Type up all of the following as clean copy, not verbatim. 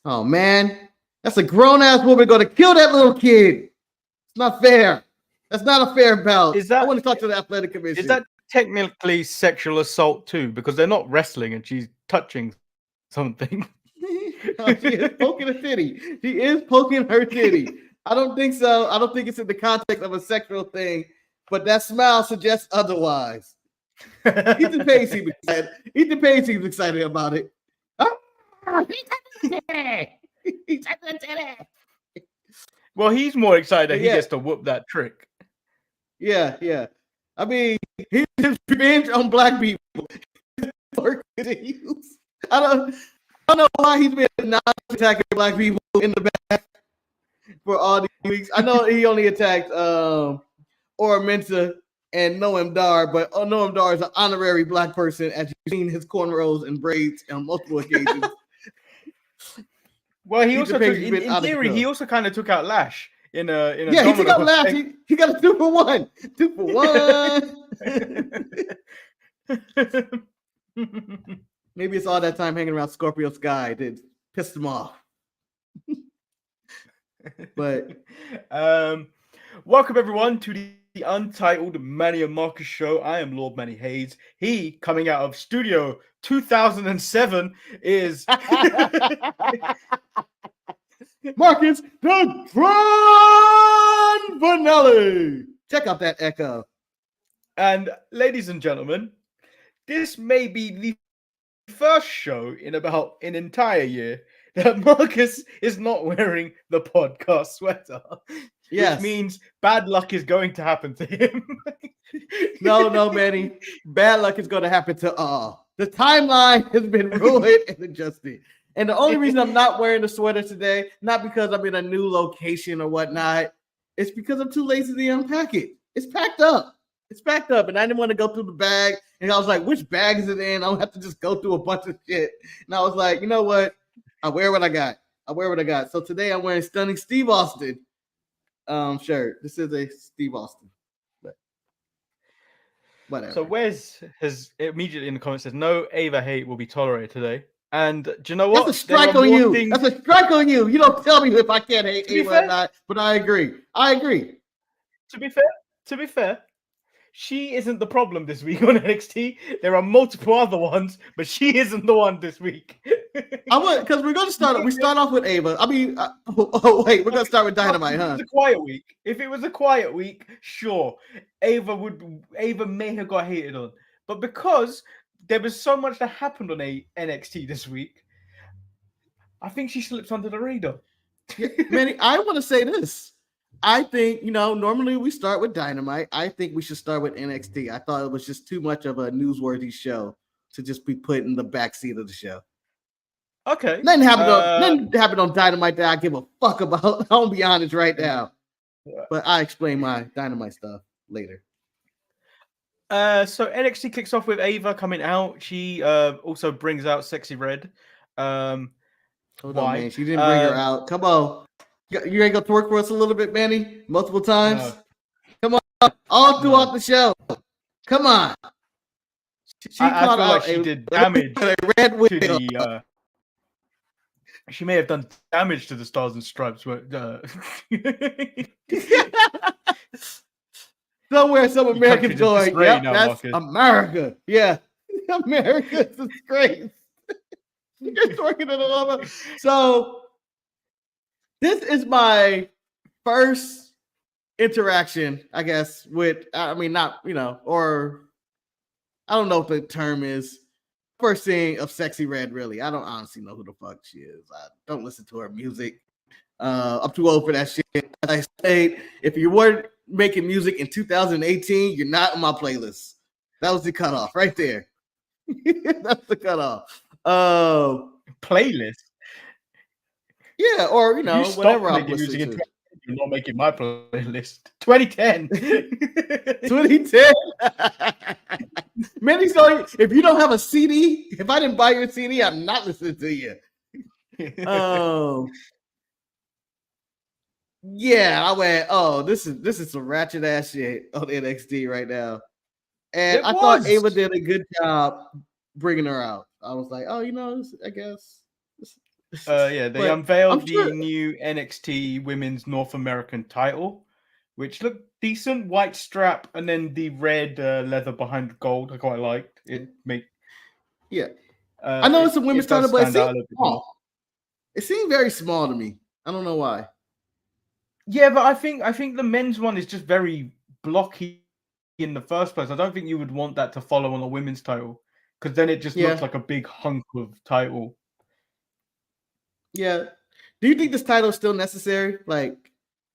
Oh man, that's a grown-ass woman going to kill that little kid. It's not fair. That's not a fair bout. I want to talk to the athletic commission. Is that technically sexual assault too? Because they're not wrestling and she's touching something. Oh, she is poking a titty. She is poking her titty. I don't think so. I don't think it's in the context of a sexual thing, but that smile suggests otherwise. Ethan Page seems excited. Ethan Page seems excited about it. Well, he's more excited that he gets to whoop that trick. Yeah. I mean, his revenge on black people. I don't know why he's been not attacking black people in the back for all these weeks. I know he only attacked Ora Mensah and Noam Dar, but Noam Dar is an honorary black person, as you've seen his cornrows and braids on multiple occasions. Well, he also took, in theory, he also kind of took out Lash in a he took out Lash. He got a 2-for-1. 2-for-1. Maybe it's all that time hanging around Scorpio Sky that pissed him off. But welcome everyone to the Untitled Manny and Marcus show. I am Lord Manny Hayes. He, coming out of Studio 2007, is Marcus the Tron Vanelli. Check out that echo. And ladies and gentlemen, this may be the first show in about an entire year that Marcus is not wearing the podcast sweater. Yes. Which means bad luck is going to happen to him. No, Manny. Bad luck is going to happen to all. The timeline has been ruined and adjusted. And the only reason I'm not wearing the sweater today, not because I'm in a new location or whatnot, it's because I'm too lazy to unpack it. It's packed up. And I didn't want to go through the bag. And I was like, which bag is it in? I don't have to just go through a bunch of shit. And I was like, you know what? I wear what I got. So today I'm wearing Stunning Steve Austin shirt. This is a Steve Austin. But whatever. So Wes has immediately in the comments says, no Ava hate will be tolerated today. And do you know what? That's a strike on you. That's a strike on you. You don't tell me if I can't hate Ava or not, but I agree. To be fair, she isn't the problem this week on NXT. There are multiple other ones, but she isn't the one this week. Because we're going to start. We start off with Ava. I mean, wait, we're going to start with Dynamite, huh? If it was a quiet week, sure, Ava may have got hated on, but because there was so much that happened on NXT this week, I think she slips under the radar. Yeah, Manny, I want to say this. I think, normally we start with Dynamite. I think we should start with NXT. I thought it was just too much of a newsworthy show to just be put in the backseat of the show. Okay. Nothing happened on Dynamite that I give a fuck about. I'll be honest right now. But I explain my Dynamite stuff later. So NXT kicks off with Ava coming out. She also brings out Sexy Red. Hold on, man. She didn't bring her out. Come on. You ain't gonna twerk for us a little bit, Manny? Multiple times? No. Come on. All throughout the show. Come on. I feel like she did damage to the... She may have done damage to the Stars and Stripes. Somewhere some Americans going, yep, that's Marcus. America. Yeah. America's a disgrace. You're twerking at a level. So... this is my first interaction, I guess, with, or I don't know if the term is first seeing of Sexy Red, really. I don't honestly know who the fuck she is. I don't listen to her music. I'm too old for that shit. As I said, if you weren't making music in 2018, you're not on my playlist. That was the cutoff right there. That's the cutoff. Playlist? Yeah, or whatever I'm listening to. You're not making my playlist. 2010. 2010. Manny, so if you don't have a CD, if I didn't buy your CD, I'm not listening to you. Yeah, I went, this is some ratchet ass shit on NXT right now. And I thought Ava did a good job bringing her out. I was like, I guess They unveiled the new NXT Women's North American title, which looked decent. White strap and then the red leather behind gold. I quite liked it. I know it's a women's title, but it seemed small. It seemed very small to me. I don't know why. Yeah, but I think the men's one is just very blocky in the first place. I don't think you would want that to follow on a women's title because then it just looks like a big hunk of title. Yeah. Do you think this title is still necessary? Like,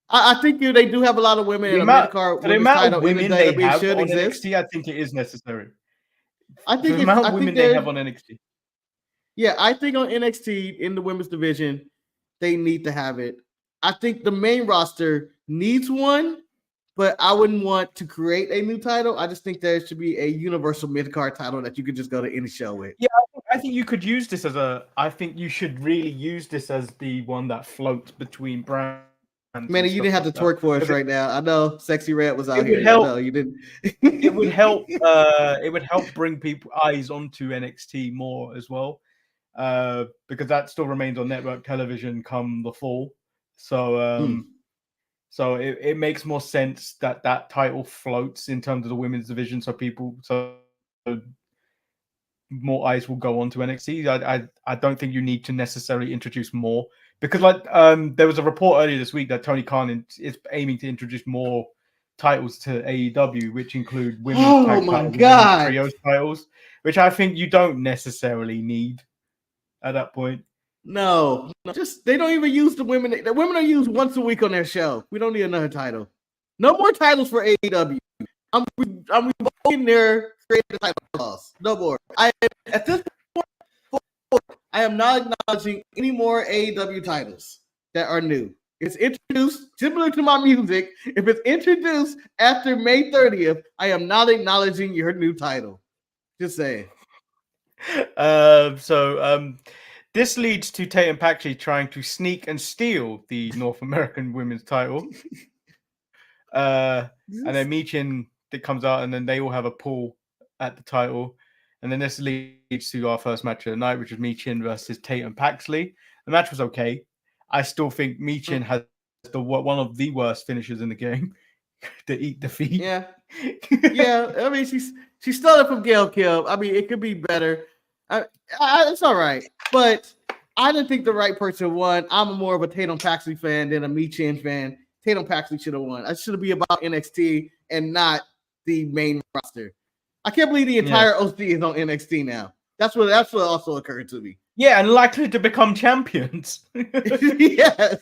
I think they do have a lot of women in a mid-card women's title. Women they have on NXT, I think it is necessary. I think the amount of women they have on NXT. Yeah, I think on NXT in the women's division, they need to have it. I think the main roster needs one, but I wouldn't want to create a new title. I just think there should be a universal mid-card title that you could just go to any show with. Yeah, I think you could use this I think you should really use this as the one that floats between brands. Manny, you didn't have to twerk for us right now. I know Sexy Red was out here. Help, I know you didn't. It would help. It would help bring people eyes onto NXT more as well, because that still remains on network television come the fall. So, so it makes more sense that title floats in terms of the women's division. So more eyes will go on to NXT. I don't think you need to necessarily introduce more because there was a report earlier this week that Tony Khan is aiming to introduce more titles to AEW, which include women's tag titles, trios titles, which I think you don't necessarily need at that point. No, just they don't even use the women. The women are used once a week on their show. We don't need another title. No more titles for AEW. I'm in there creating title laws. No more. At this point, I am not acknowledging any more AEW titles that are new. It's introduced similar to my music. If it's introduced after May 30th, I am not acknowledging your new title. Just saying. This leads to Tatum Paxley trying to sneak and steal the North American women's title. And then Michin that comes out, and then they all have a pull at the title. And then this leads to our first match of the night, which is Michin versus Tatum Paxley. The match was okay. I still think Michin has one of the worst finishes in the game. To eat defeat. Yeah. I mean, she stole it from Gail Kim. I mean, it could be better. It's all right, but I didn't think the right person won. I'm more of a Tatum Paxley fan than a Michin fan. Tatum Paxley should have won. It should be about NXT and not the main roster. I can't believe the entire OC is on NXT now. That's what also occurred to me. Yeah, and likely to become champions. Yes.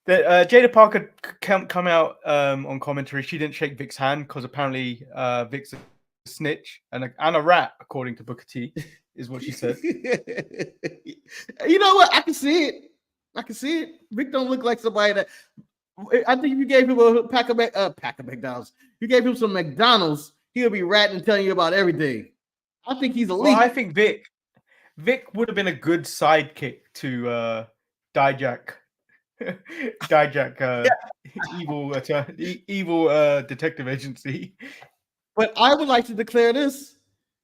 Jada Parker come out on commentary. She didn't shake Vic's hand because apparently Vic's a snitch and a rat, according to Booker T, is what she said. You know what? I can see it. Vic don't look like somebody that. I think if you gave him a pack of McDonald's, you gave him some McDonald's, he'll be ratting and telling you about everything. I think he's elite. Well, I think Vic would have been a good sidekick to Dijak. Evil detective agency. But I would like to declare this.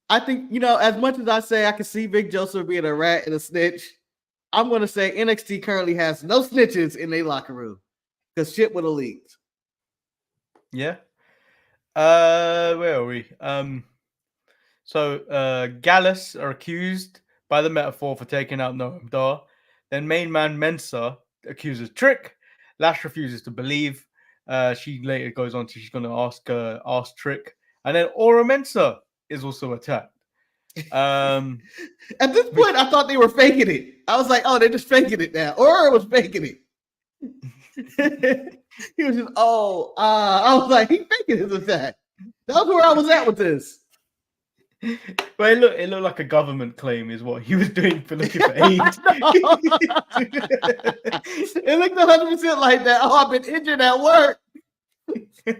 I think, as much as I say I can see Vic Joseph being a rat and a snitch, I'm going to say NXT currently has no snitches in their locker room because shit would have leaked. Yeah. Where are we? So Gallus are accused by the Metaphor for taking out Noam Dar. Then main man Mensah accuses Trick. Lash refuses to believe. She later goes on to she's going to ask Trick. And then Aura Mensah is also attacked. At this point, I thought they were faking it. I was like, oh, they're just faking it now. Aura was faking it. He was just, I was like, he's faking his attack. That was where I was at with this. But it looked like a government claim is what he was doing for looking for aid. It looked 100% like that. Oh, I've been injured at work.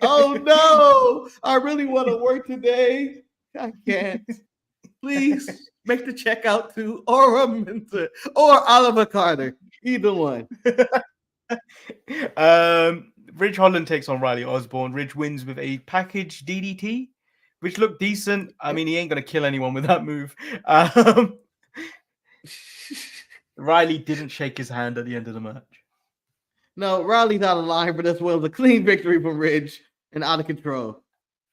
Oh no, I really want to work today. I can't. Please make the check out to Aura Mensah or Oliver Carter. Either one. Ridge Holland takes on Riley Osborne. Ridge wins with a package DDT, which looked decent. I mean, he ain't gonna kill anyone with that move. Riley didn't shake his hand at the end of the match. No, Riley's out of line, but as well as a clean victory from Ridge and out of control.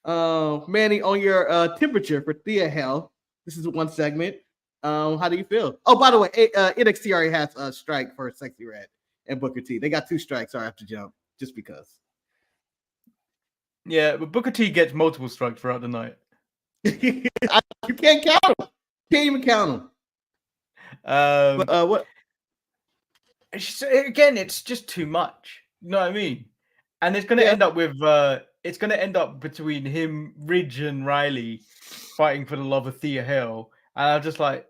Manny, on your temperature for Thea Hell, this is one segment. How do you feel? Oh, by the way, NXT already has a strike for Sexy Red and Booker T. They got 2 strikes, so I have to jump just because. Yeah, but Booker T gets multiple strikes throughout the night. You can't count them. Can't even count them. What? Again, it's just too much. You know what I mean? And it's going to end up with it's going to end up between him, Ridge, and Riley fighting for the love of Thea Hale. And I'm just like,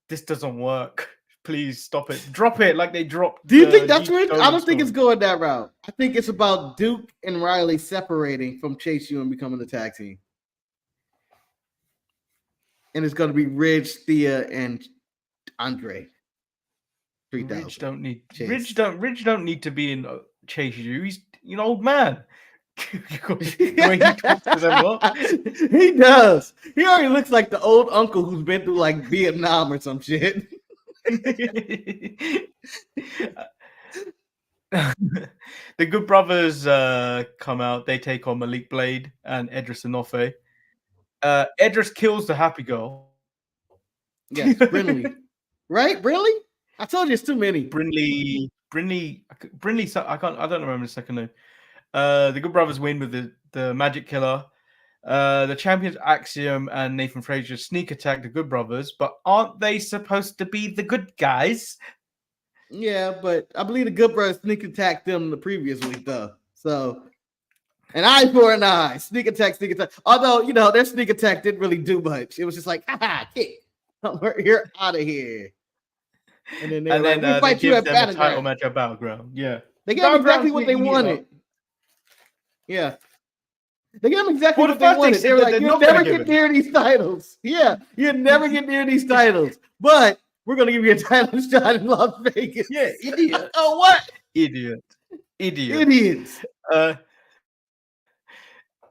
this doesn't work. Please stop it. Drop it like they dropped. Do you think that's where? I don't think it's going that route. I think it's about Duke and Riley separating from Chase U and becoming a tag team. And it's going to be Ridge, Thea, and Andre. Ridge don't need to be in Chase U. He's an old man. He does. He already looks like the old uncle who's been through like Vietnam or some shit. The Good Brothers come out. They take on Malik Blade and Edris Enofe. Edris kills the Happy Girl. Yes, Brinley. Right? Brinley? I told you it's too many. Brinley. I don't remember the second name. The Good Brothers win with the Magic Killer. The champions Axiom and Nathan Frazier sneak attack the Good Brothers, but aren't they supposed to be the good guys? Yeah, but I believe the Good Brothers sneak attacked them the previous week, though. So, an eye for an eye. Sneak attack. Although, their sneak attack didn't really do much. It was just like, kick. You're out of here. And then we fight you at Battleground. Title match at Battleground. Yeah. They gave exactly what they wanted. Yeah. They gave them exactly what they wanted. They were like, you'll never get near these titles. Yeah, you'll never get near these titles. But we're going to give you a title shot in Las Vegas. Yeah, idiot. Oh, what? Idiots. Idiots.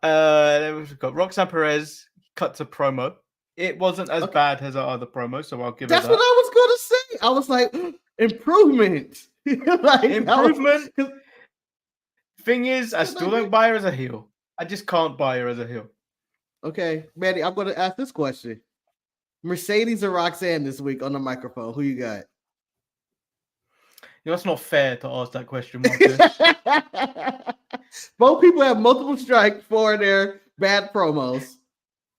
We've got Roxanne Perez cuts a promo. It wasn't as bad as our other promo, so I'll give it that. That's what I was going to say. I was like, improvement. Improvement. Thing is, I still don't buy her as a heel. I just can't buy her as a heel. Okay, Manny, I'm going to ask this question. Mercedes or Roxanne this week on the microphone? Who you got? It's not fair to ask that question, Marcus. Both people have multiple strikes for their bad promos.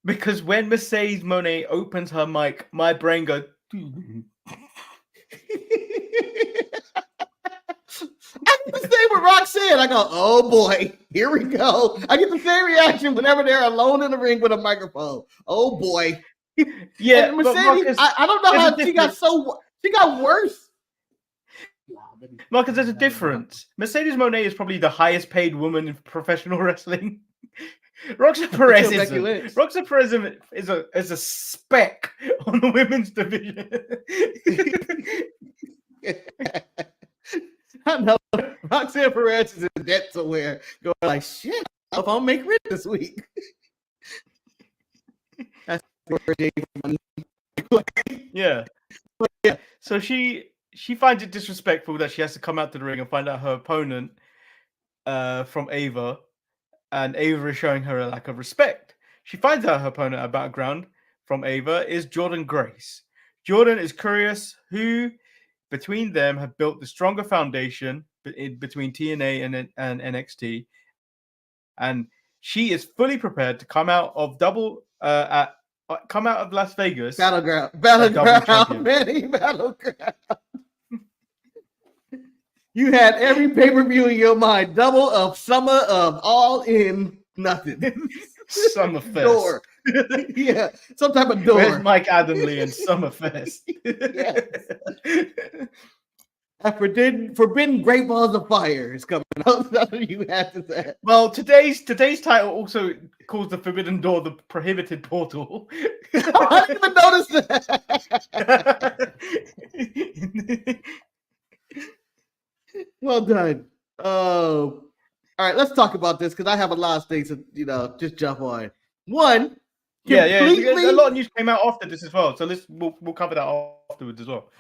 Because when Mercedes Moné opens her mic, my brain goes... I get the same with Roxanne. I go, oh boy, here we go. I get the same reaction whenever they're alone in the ring with a microphone. Oh boy. Yeah, and Mercedes, I don't know how she got worse. Marcus, there's a difference. Mercedes Moné is probably the highest paid woman in professional wrestling. Roxanne Perez isn't. Roxanne Perez is a speck on the women's division. I know Roxanne Perez is in debt somewhere, going like, shit, if I'll make rent this week. That's yeah. So she finds it disrespectful that she has to come out to the ring and find out her opponent from Ava, and Ava is showing her a lack of respect. She finds out her opponent at Battleground from Ava is Jordynne Grace. Jordynne is curious who between them have built the stronger foundation between TNA and NXT, and she is fully prepared to come out of Las Vegas Battleground, Manny, Battleground. You had every pay-per-view in your mind. Double of Summer of All In Nothing. Summerfest. Door. Yeah, some type of door. Where's Mike Adamle and Summerfest? Yes. Forbidden Great Balls of Fire is coming out. That's what you had to say. Well, today's title also calls the Forbidden Door the Prohibited Portal. I didn't even notice that. Well done. All right, let's talk about this because I have a lot of things to just jump on. One, A lot of news came out after this as well. So we'll cover that afterwards as well.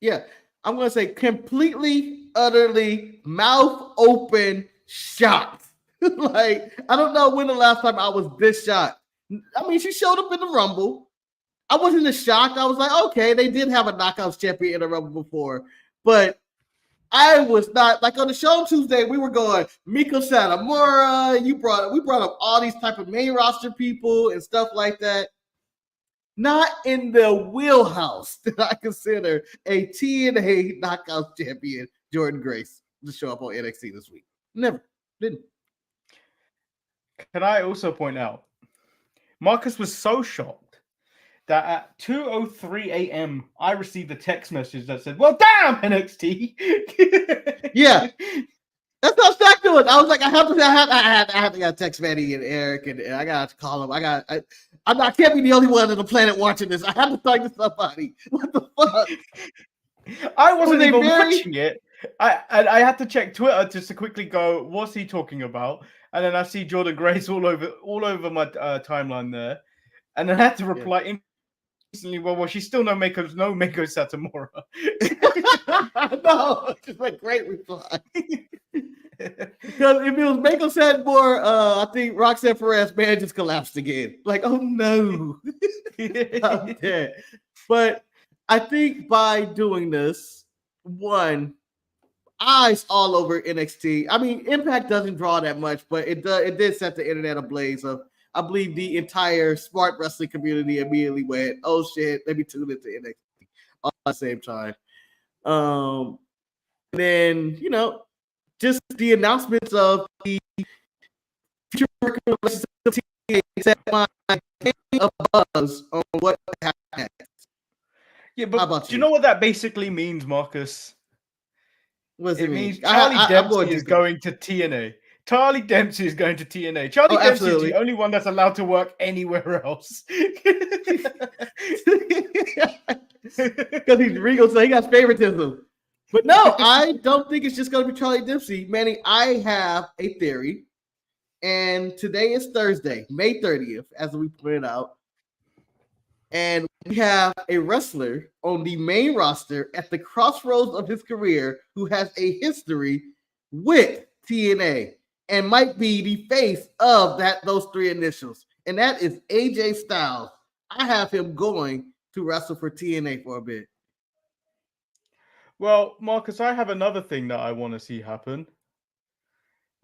Yeah, I'm gonna say completely, utterly, mouth open, shocked. Like, I don't know when the last time I was this shocked. I mean, she showed up in the Rumble. I wasn't as shocked. I was like, okay, they did have a Knockouts champion in the Rumble before, but I was not, like, on the show on Tuesday. We were going Miko Satomura. We brought up all these type of main roster people and stuff like that. Not in the wheelhouse that I consider a TNA Knockouts champion, Jordynne Grace, to show up on NXT this week. Never. Didn't. Can I also point out, Marcus was so shocked that at 2:03 a.m. I received a text message that said, "Well, damn, NXT." Yeah, that's how shocked it was. I was like, I have to text Manny and Eric, and I got to call them. I can't be the only one on the planet watching this. I have to talk to somebody. What the fuck? I wasn't even watching it. I had to check Twitter just to quickly go, what's he talking about? And then I see Jordynne Grace all over my timeline there, and then I had to reply instantly. Well, she's still no Mako Satomura. No, it's a great reply. Because if it was Mako Satomura, I think Roxanne Perez man just collapsed again. Like, oh no, I'm dead. But I think by doing this, one, eyes all over NXT. I mean, Impact doesn't draw that much, but it did set the internet ablaze. Of, I believe the entire smart wrestling community immediately went, "Oh shit, let me tune into NXT" all at the same time. And then just the announcements of the future relationship set my a buzz on what happened. Yeah, but do you know what that basically means, Marcus? What does it mean? Means Charlie Dempsey is going to TNA. Charlie Dempsey is going to TNA. Charlie Dempsey is the only one that's allowed to work anywhere else. Because he's regal, so he got favoritism. But no, I don't think it's just going to be Charlie Dempsey. Manny, I have a theory. And today is Thursday, May 30th, as we pointed out. And we have a wrestler on the main roster at the crossroads of his career who has a history with TNA and might be the face of those three initials. And that is AJ Styles. I have him going to wrestle for TNA for a bit. Well, Marcus, I have another thing that I want to see happen.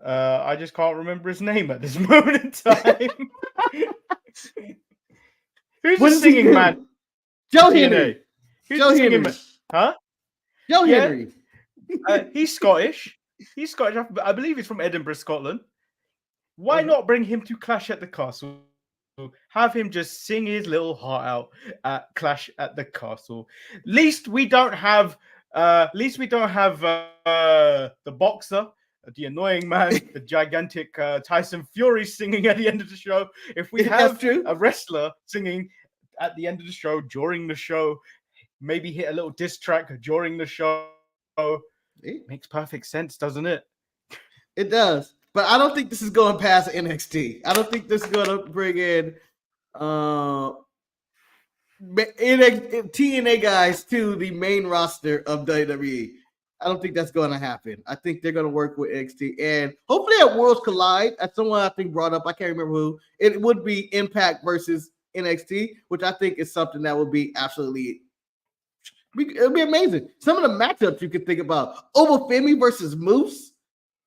I just can't remember his name at this moment in time. Who's the singing man? Joe Henry. Who's the singing man? Huh? Joe Henry. He's Scottish. He's Scottish. I believe he's from Edinburgh, Scotland. Why not bring him to Clash at the Castle? Have him just sing his little heart out at Clash at the Castle. At least we don't have the boxer, the annoying man, the gigantic Tyson Fury singing at the end of the show. If we have a wrestler singing at the end of the show, during the show, maybe hit a little diss track during the show, it makes perfect sense, doesn't it? It does. But I don't think this is going past NXT. I don't think this is going to bring in TNA guys to the main roster of WWE. I don't think that's going to happen. I think they're going to work with NXT. And hopefully at Worlds Collide, as someone I think brought up, I can't remember who, it would be Impact versus NXT, which I think is something that would be absolutely, it would be amazing. Some of the matchups you could think about. Obafemi versus Moose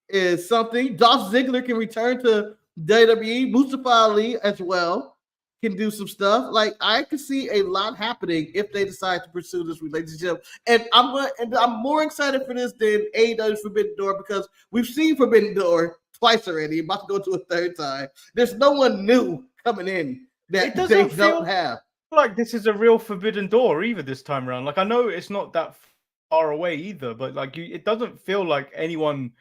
is something. Dolph Ziggler can return to WWE. Mustafa Ali as well can do some stuff. Like, I could see a lot happening if they decide to pursue this relationship. And I'm more excited for this than AEW's Forbidden Door, because we've seen Forbidden Door twice already. About to go to a third time. There's no one new coming in that they don't have. Like this is a real Forbidden Door either this time around. Like, I know it's not that far away either, but like it doesn't feel like anyone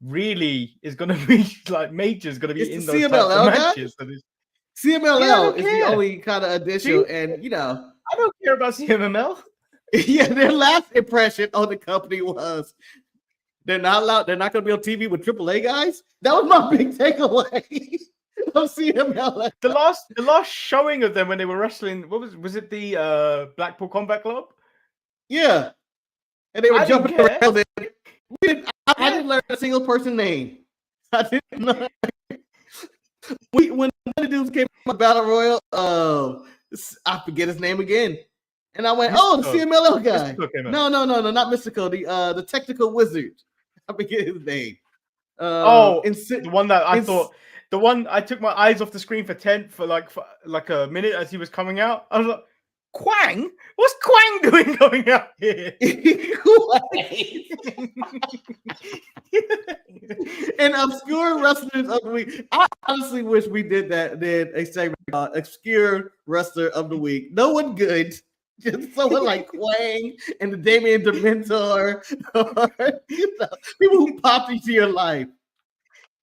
really is going to be like major's going to be in those types of matches. So CMLL is the only kind of addition, and I don't care about CMLL. Yeah, their last impression on the company was they're not allowed. They're not going to be on TV with AAA guys. That was my big takeaway. of CMLL. The last showing of them when they were wrestling, was it the Blackpool Combat Club? Yeah. And they were jumping around. I didn't learn a single person's name. I didn't know. When one of the dudes came from Battle Royal, I forget his name again. And I went, Mystico. the CMLL guy. No, not Mystico. The technical wizard. I forget his name. The one that I thought, the one I took my eyes off the screen for like a minute as he was coming out. I was like, Quang? What's Quang doing going out here? And obscure wrestlers of the week. I honestly wish we did a segment called Obscure Wrestler of the Week. No one good. Just someone like Quang and the Damien Dementor, or, people who pop into your life.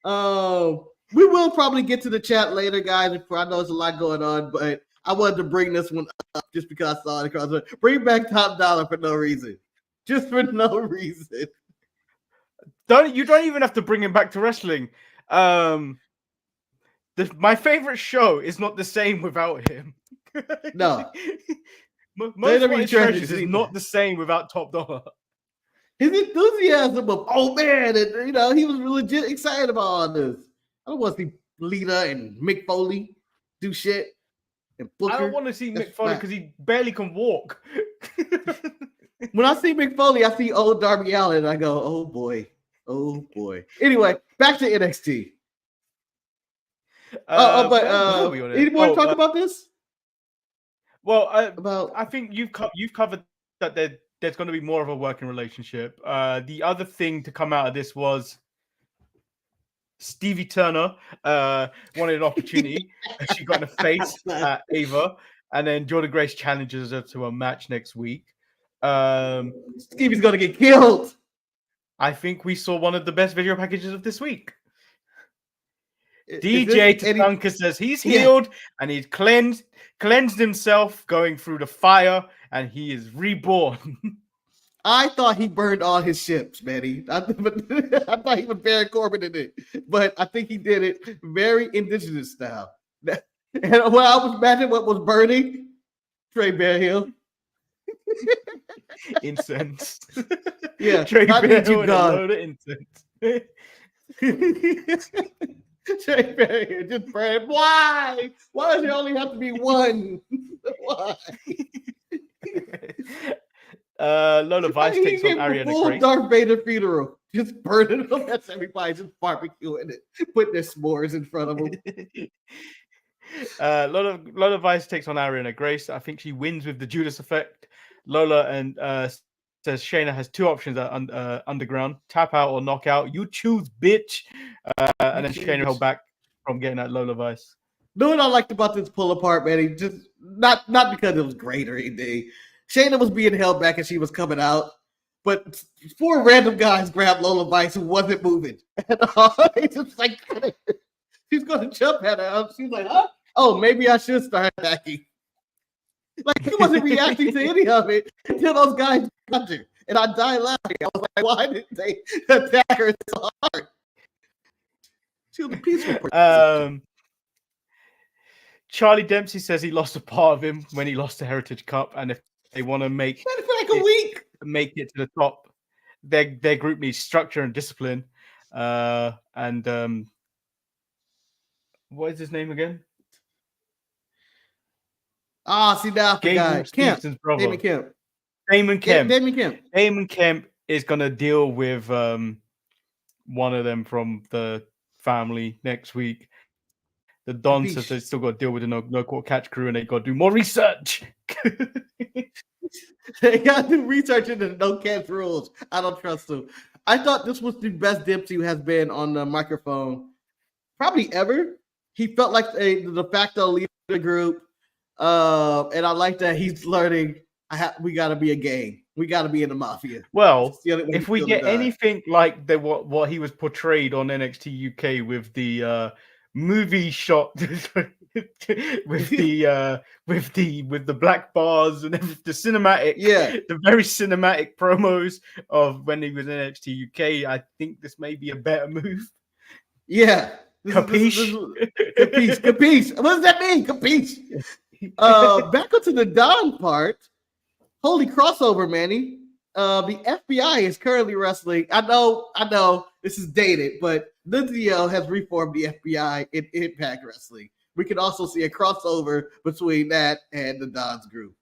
We will probably get to the chat later, guys. I know there's a lot going on, but I wanted to bring this one up just because I saw it across. Bring back Top Dollar for no reason, just for no reason. You don't even have to bring him back to wrestling. My favorite show is not the same without him. No. Most Wanted Treasures is not the same without Top Dollar. His enthusiasm of, and he was legit excited about all this. I don't want to see Lita and Mick Foley do shit. And Booker. I don't want to see Mick Foley because he barely can walk. When I see Mick Foley, I see old Darby Allin, and I go, oh boy. Anyway, back to NXT. Anyone talk about this? Well, I think you've covered that there's going to be more of a working relationship. The other thing to come out of this was Stevie Turner wanted an opportunity. She got in the face at Ava, and then Jordynne Grace challenges her to a match next week. Stevie's going to get killed. I think we saw one of the best video packages of this week. DJ Tatanka says he's healed and he's cleansed himself going through the fire and he is reborn. I thought he burned all his ships, Manny. I thought he was Baron Corbin in it, but I think he did it very indigenous style. And when I was imagining what was burning, Trey Bearhill. Incense. Yeah, Trey Bearhill and a load of incense. Trey Bearhill just burning. Why? Why does it only have to be one? Why? Lola Vice takes on Ariana Grace. Darth Vader funeral. Just burning them. That's everybody just barbecuing it. Putting their s'mores in front of them. Lola Vice takes on Ariana Grace. I think she wins with the Judas effect. Lola and says Shayna has two options at Underground: tap out or knockout. You choose, bitch. And then Shayna held back from getting at Lola Vice. You know what I liked about this pull apart, man? Just not because it was great or anything. Shayna was being held back and she was coming out, but four random guys grabbed Lola Vice who wasn't moving at all. They just like, she's going to jump at her. She's like, huh? Oh, maybe I should start attacking. Like, he wasn't reacting to any of it until those guys got her. And I died laughing. I was like, why did they attack her so hard? She was a peaceful person. Charlie Dempsey says he lost a part of him when he lost the Heritage Cup, and if they want to make it to the top, their group needs structure and discipline. What is his name again? See now, Damon Kemp. Damon Kemp is gonna deal with one of them from the family next week. The Don says they still got to deal with the no court catch crew, and they got to do more research. They got to do research into the no catch rules. I don't trust them. I thought this was the best Dempsey has been on the microphone probably ever. He felt like the de facto leader of the group. And I like that he's learning we got to be a gang. We got to be in the mafia. Well, if we get anything like what he was portrayed on NXT UK with the movie shot with the black bars and the cinematic, the very cinematic promos of when he was in NXT UK, I think this may be a better move. Yeah, Capiche? Capiche. What does that mean? Capiche. Back onto the Don part. Holy crossover, Manny. The FBI is currently wrestling. I know this is dated, but Nunzio has reformed the FBI in Impact Wrestling. We can also see a crossover between that and the Don's group.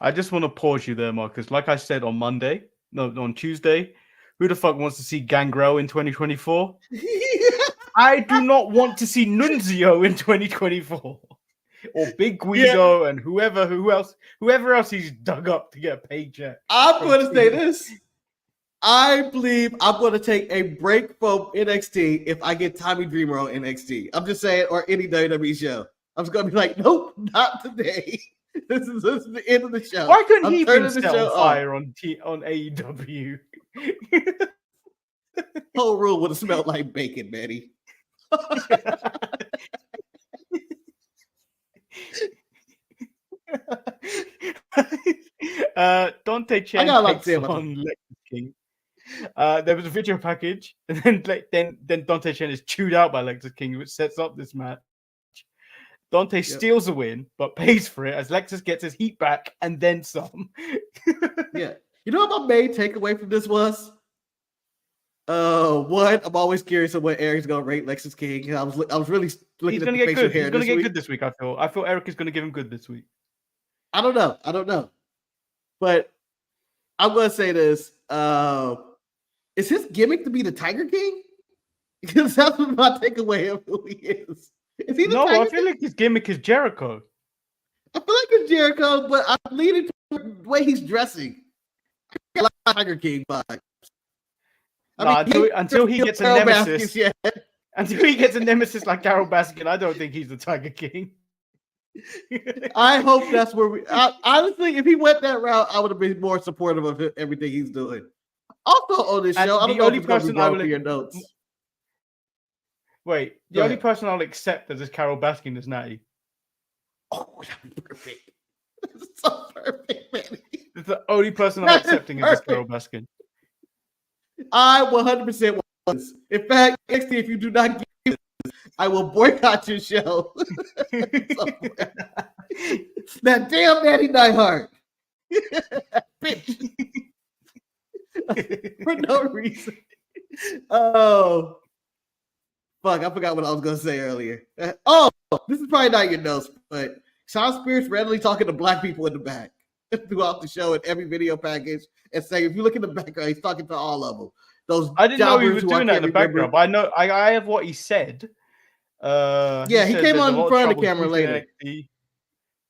I just want to pause you there, Marcus. Like I said on Tuesday, who the fuck wants to see Gangrel in 2024? I do not want to see Nunzio in 2024. Or Big Guido and whoever else he's dug up to get a paycheck. I'm going to say this. I believe I'm going to take a break from NXT if I get Tommy Dreamer on NXT. I'm just saying, or any WWE show. I'm just going to be like, nope, not today. This is the end of the show. Why couldn't he be set on fire on AEW? Whole room would have smelled like bacon, Manny. Dante Chen takes on Lexus King. There was a video package, and then Dante Chen is chewed out by Lexus King, which sets up this match. Dante steals a win, but pays for it as Lexus gets his heat back and then some. Yeah. You know what my main takeaway from this was? One, I'm always curious of what Eric's gonna rate Lexus King. I was really looking at the facial hair. He's gonna get good this week. I feel Eric is gonna give him good this week. I don't know. But I'm gonna say this. Is his gimmick to be the Tiger King? Because that's what my takeaway of who he is. Is he the Tiger I feel like his gimmick is Jericho. I feel like it's Jericho, but I'm leaning toward the way he's dressing. I like Tiger King vibes. Until he gets a nemesis. Until he gets a nemesis like Carol Baskin, I don't think he's the Tiger King. I hope that's where we. Honestly, if he went that route, I would have been more supportive of everything he's doing. Also on this show, I don't know if it's going to be wrong for your notes. Wait, the only person I'll accept as is Carol Baskin is Natty. Oh, that'd be perfect. That's so perfect, man. It's the only person I'm accepting is Carol Baskin. I 100% want this. In fact, next year, if you do not get this, I will boycott your show. That damn Natty Neidhart. Bitch. For no reason. Oh. Fuck, I forgot what I was going to say earlier. This is probably not your notes, but Sean Spears randomly talking to black people in the back throughout the show and every video package and saying, if you look in the background, he's talking to all of them. I didn't know he was doing that in the background, but I know I have what he said. He came on in front of the camera later.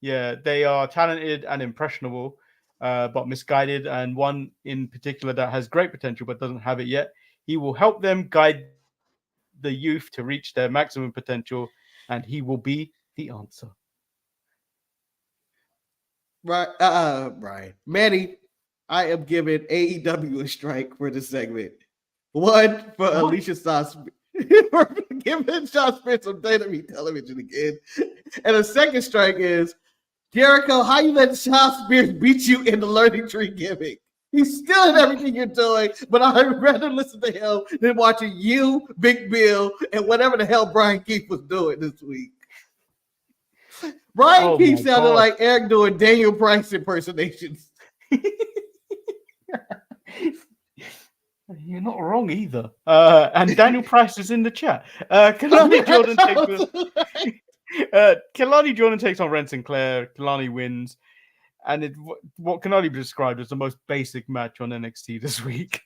Yeah, they are talented and impressionable, but misguided, and one in particular that has great potential but doesn't have it yet. He will help them guide the youth to reach their maximum potential, and he will be the answer. Right. Manny, I am giving AEW a strike for this segment. One, for Alicia Sauce. For giving Sean Spears some WWE television again. And the second strike is, Jericho, how you let Sean Spears beat you in the learning tree gimmick? He's still in everything you're doing, but I'd rather listen to him than watching you, Big Bill, and whatever the hell Brian Keith was doing this week. Brian Keith sounded like Eric doing Daniel Price impersonations. You're not wrong either. And Daniel Price is in the chat. Kalani Jordan takes on Ren Sinclair. Kalani wins. And what can only be described as the most basic match on NXT this week.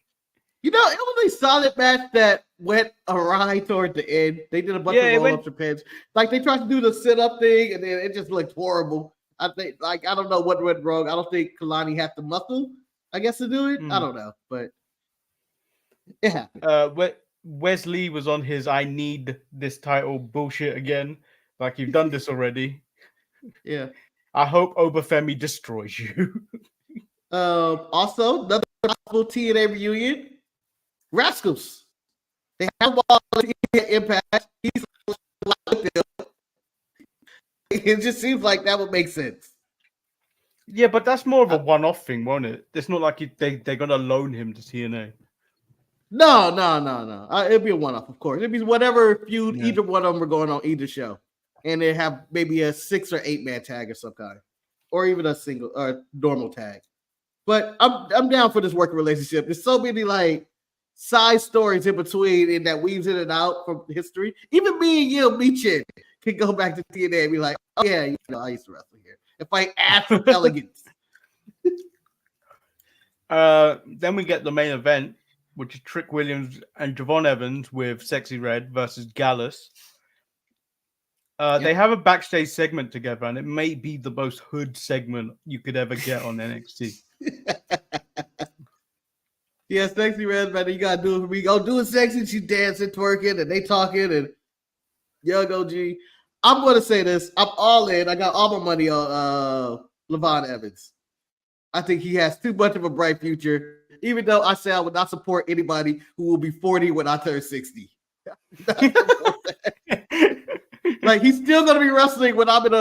You know, it was a solid match that went awry toward the end. They did a bunch of roll-ups and pins. Like, they tried to do the sit-up thing, and then it just looked horrible. I think, I don't know what went wrong. I don't think Kalani had the muscle, I guess, to do it. I don't know, but it happened. Wesley was on his I need this title bullshit again. Like, you've done this already. Yeah. I hope Obafemi destroys you. Also, another possible TNA reunion. Rascals. They have all Impact. He's with them. It just seems like that would make sense. Yeah, but that's more of a one-off thing, won't it? It's not like they're going to loan him to TNA. No. It'd be a one-off, of course. It'd be whatever feud either one of them are going on either show, and they have maybe a 6 or 8 man tag of some kind, or even a single or normal tag. But I'm down for this working relationship. There's so many like side stories in between and that weaves in and out from history. Even me and you, Michin, can go back to TNA and be like, oh yeah, I used to wrestle here. If I add some elegance. Then we get the main event, which is Trick Williams and Javon Evans with Sexy Red versus Gallus. They have a backstage segment together, and it may be the most hood segment you could ever get on NXT. Yeah, Sexy Red, man, you gotta do it for me. Go do it sexy. She's dancing, twerking, and they talking, and young OG. I'm gonna say this. I'm all in. I got all my money on Levon Evans. I think he has too much of a bright future, even though I say I would not support anybody who will be 40 when I turn 60. Like, he's still going to be wrestling when I'm in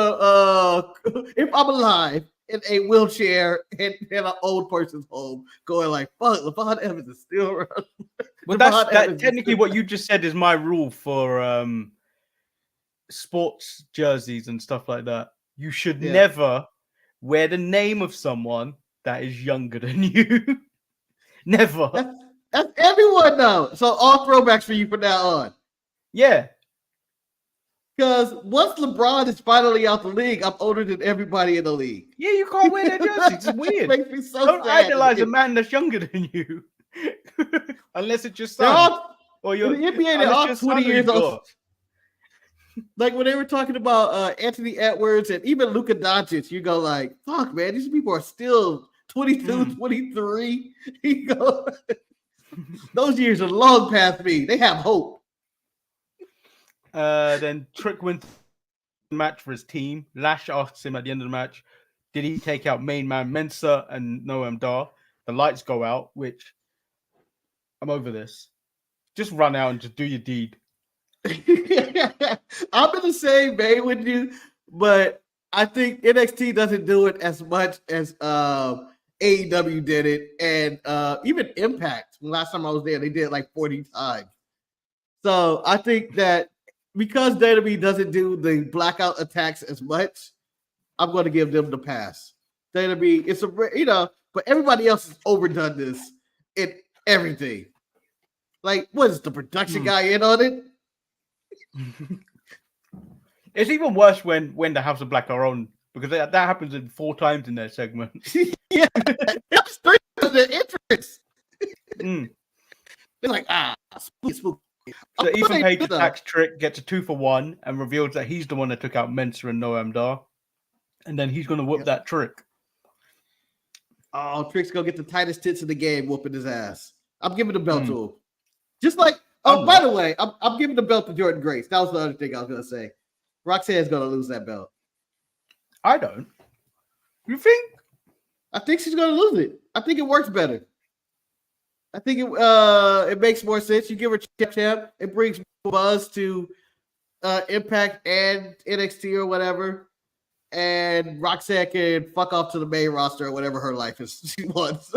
if I'm alive, in a wheelchair in an old person's home, going like, fuck, Levon Evans is still wrestling. Well, that's technically what you just said is my rule for sports jerseys and stuff like that. You should never wear the name of someone that is younger than you. Never. That's everyone, though. So all throwbacks for you from now on. Yeah. Because once LeBron is finally out the league, I'm older than everybody in the league. Yeah, you can't wear their jerseys. It's weird. It makes me so Don't sad. idolize a man that's younger than you. Unless it's your son. Or your NBA, they're all 20 years old. Like when they were talking about Anthony Edwards and even Luka Doncic, you go like, fuck, man, these people are still 22, 23. You go, those years are long past me. They have hope. Then Trick wins the match for his team. Lash asks him at the end of the match, did he take out main man Mensah and Noam Dar? The lights go out, which I'm over this. Just run out and just do your deed. I'm in the same vein with you, but I think NXT doesn't do it as much as AEW did it, and even Impact. Last time I was there, they did it like 40 times. So I think that because WWE doesn't do the blackout attacks as much, I'm going to give them the pass. WWE, it's but everybody else has overdone this in everything. Like, what is the production guy in on it? It's even worse when the House of Black are on, because that happens in 4 times in their segment. Yeah, that's 3 of their entrance. They're like, spooky. So Ethan Page attacks Trick, gets a 2-for-1, and reveals that he's the one that took out Mensah and Noam Dar, and then he's going to whoop that Trick. Oh, Trick's gonna get the tightest tits in the game, whooping his ass. I'm giving the belt to him. Just like, by the way, I'm giving the belt to Jordynne Grace. That was the other thing I was gonna say. Roxanne's gonna lose that belt. I don't. You think? I think she's gonna lose it. I think it works better. I think it makes more sense. You give her champ. It brings buzz to Impact and NXT or whatever. And Roxanne can fuck off to the main roster or whatever her life is she wants.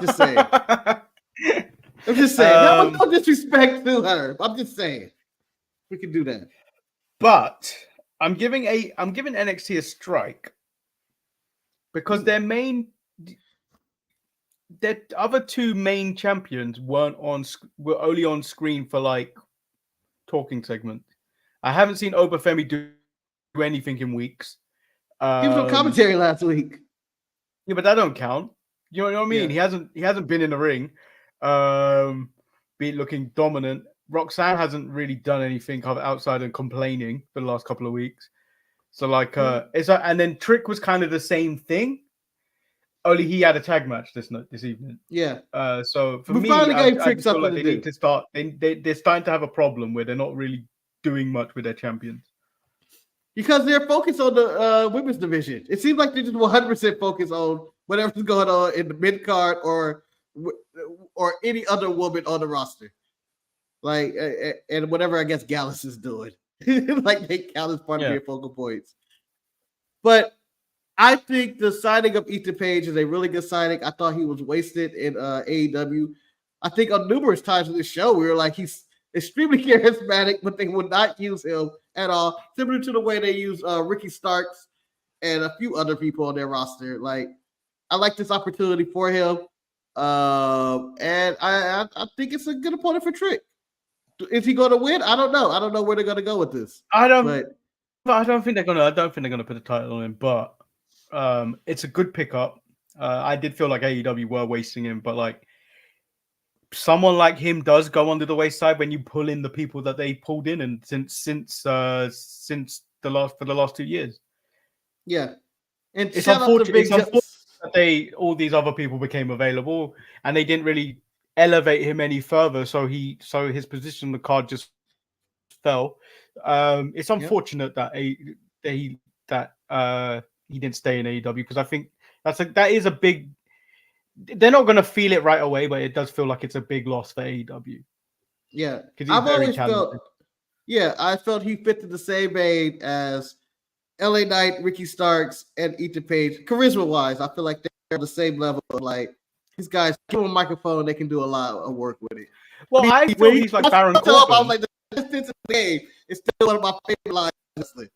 Just saying. I'm just saying. That was no disrespect to her. I'm just saying. We can do that. But I'm giving NXT a strike because their other 2 main champions were only on screen for like talking segments. I haven't seen Obafemi do anything in weeks. He was on commentary last week. Yeah, but that don't count. You know what I mean? Yeah. He hasn't been in the ring, be looking dominant. Roxanne hasn't really done anything outside of complaining for the last couple of weeks. So like, and then Trick was kind of the same thing. Only he had a tag match this evening. Yeah. So for we me, finally gave Trick feel like something they to do. need to start. They're starting to have a problem where they're not really doing much with their champions. Because they're focused on the women's division. It seems like they're just 100% focused on whatever's going on in the mid card or any other woman on the roster. Like, and whatever I guess Callis is doing. Like, make Callis part of their focal points. But I think the signing of Ethan Page is a really good signing. I thought he was wasted in AEW. I think on numerous times in this show, we were like, he's extremely charismatic, but they would not use him at all. Similar to the way they use Ricky Starks and a few other people on their roster. Like, I like this opportunity for him. And I think it's a good opponent for Trick. Is he going to win? I don't know. I don't know where they're going to go with this. I don't think they're gonna put a title on him, but it's a good pickup. I did feel like AEW were wasting him, but like someone like him does go under the wayside when you pull in the people that they pulled in, and since the last 2 years. Yeah, and it's unfortunate that all these other people became available, and they didn't really elevate him any further. So his position on the card just fell. It's unfortunate that he didn't stay in AEW, because I think that is a big. They're not going to feel it right away, but it does feel like it's a big loss for AEW. Yeah, I've always felt. Yeah, I felt he fit the same vein as LA Knight, Ricky Starks, and Ethan Page. Charisma-wise, I feel like they're on the same level. Like, these guys, give them a microphone, they can do a lot of work with it. Well, I feel he's like Baron Corbin. I was like, the distance in the game is still one of my favorite lines, honestly.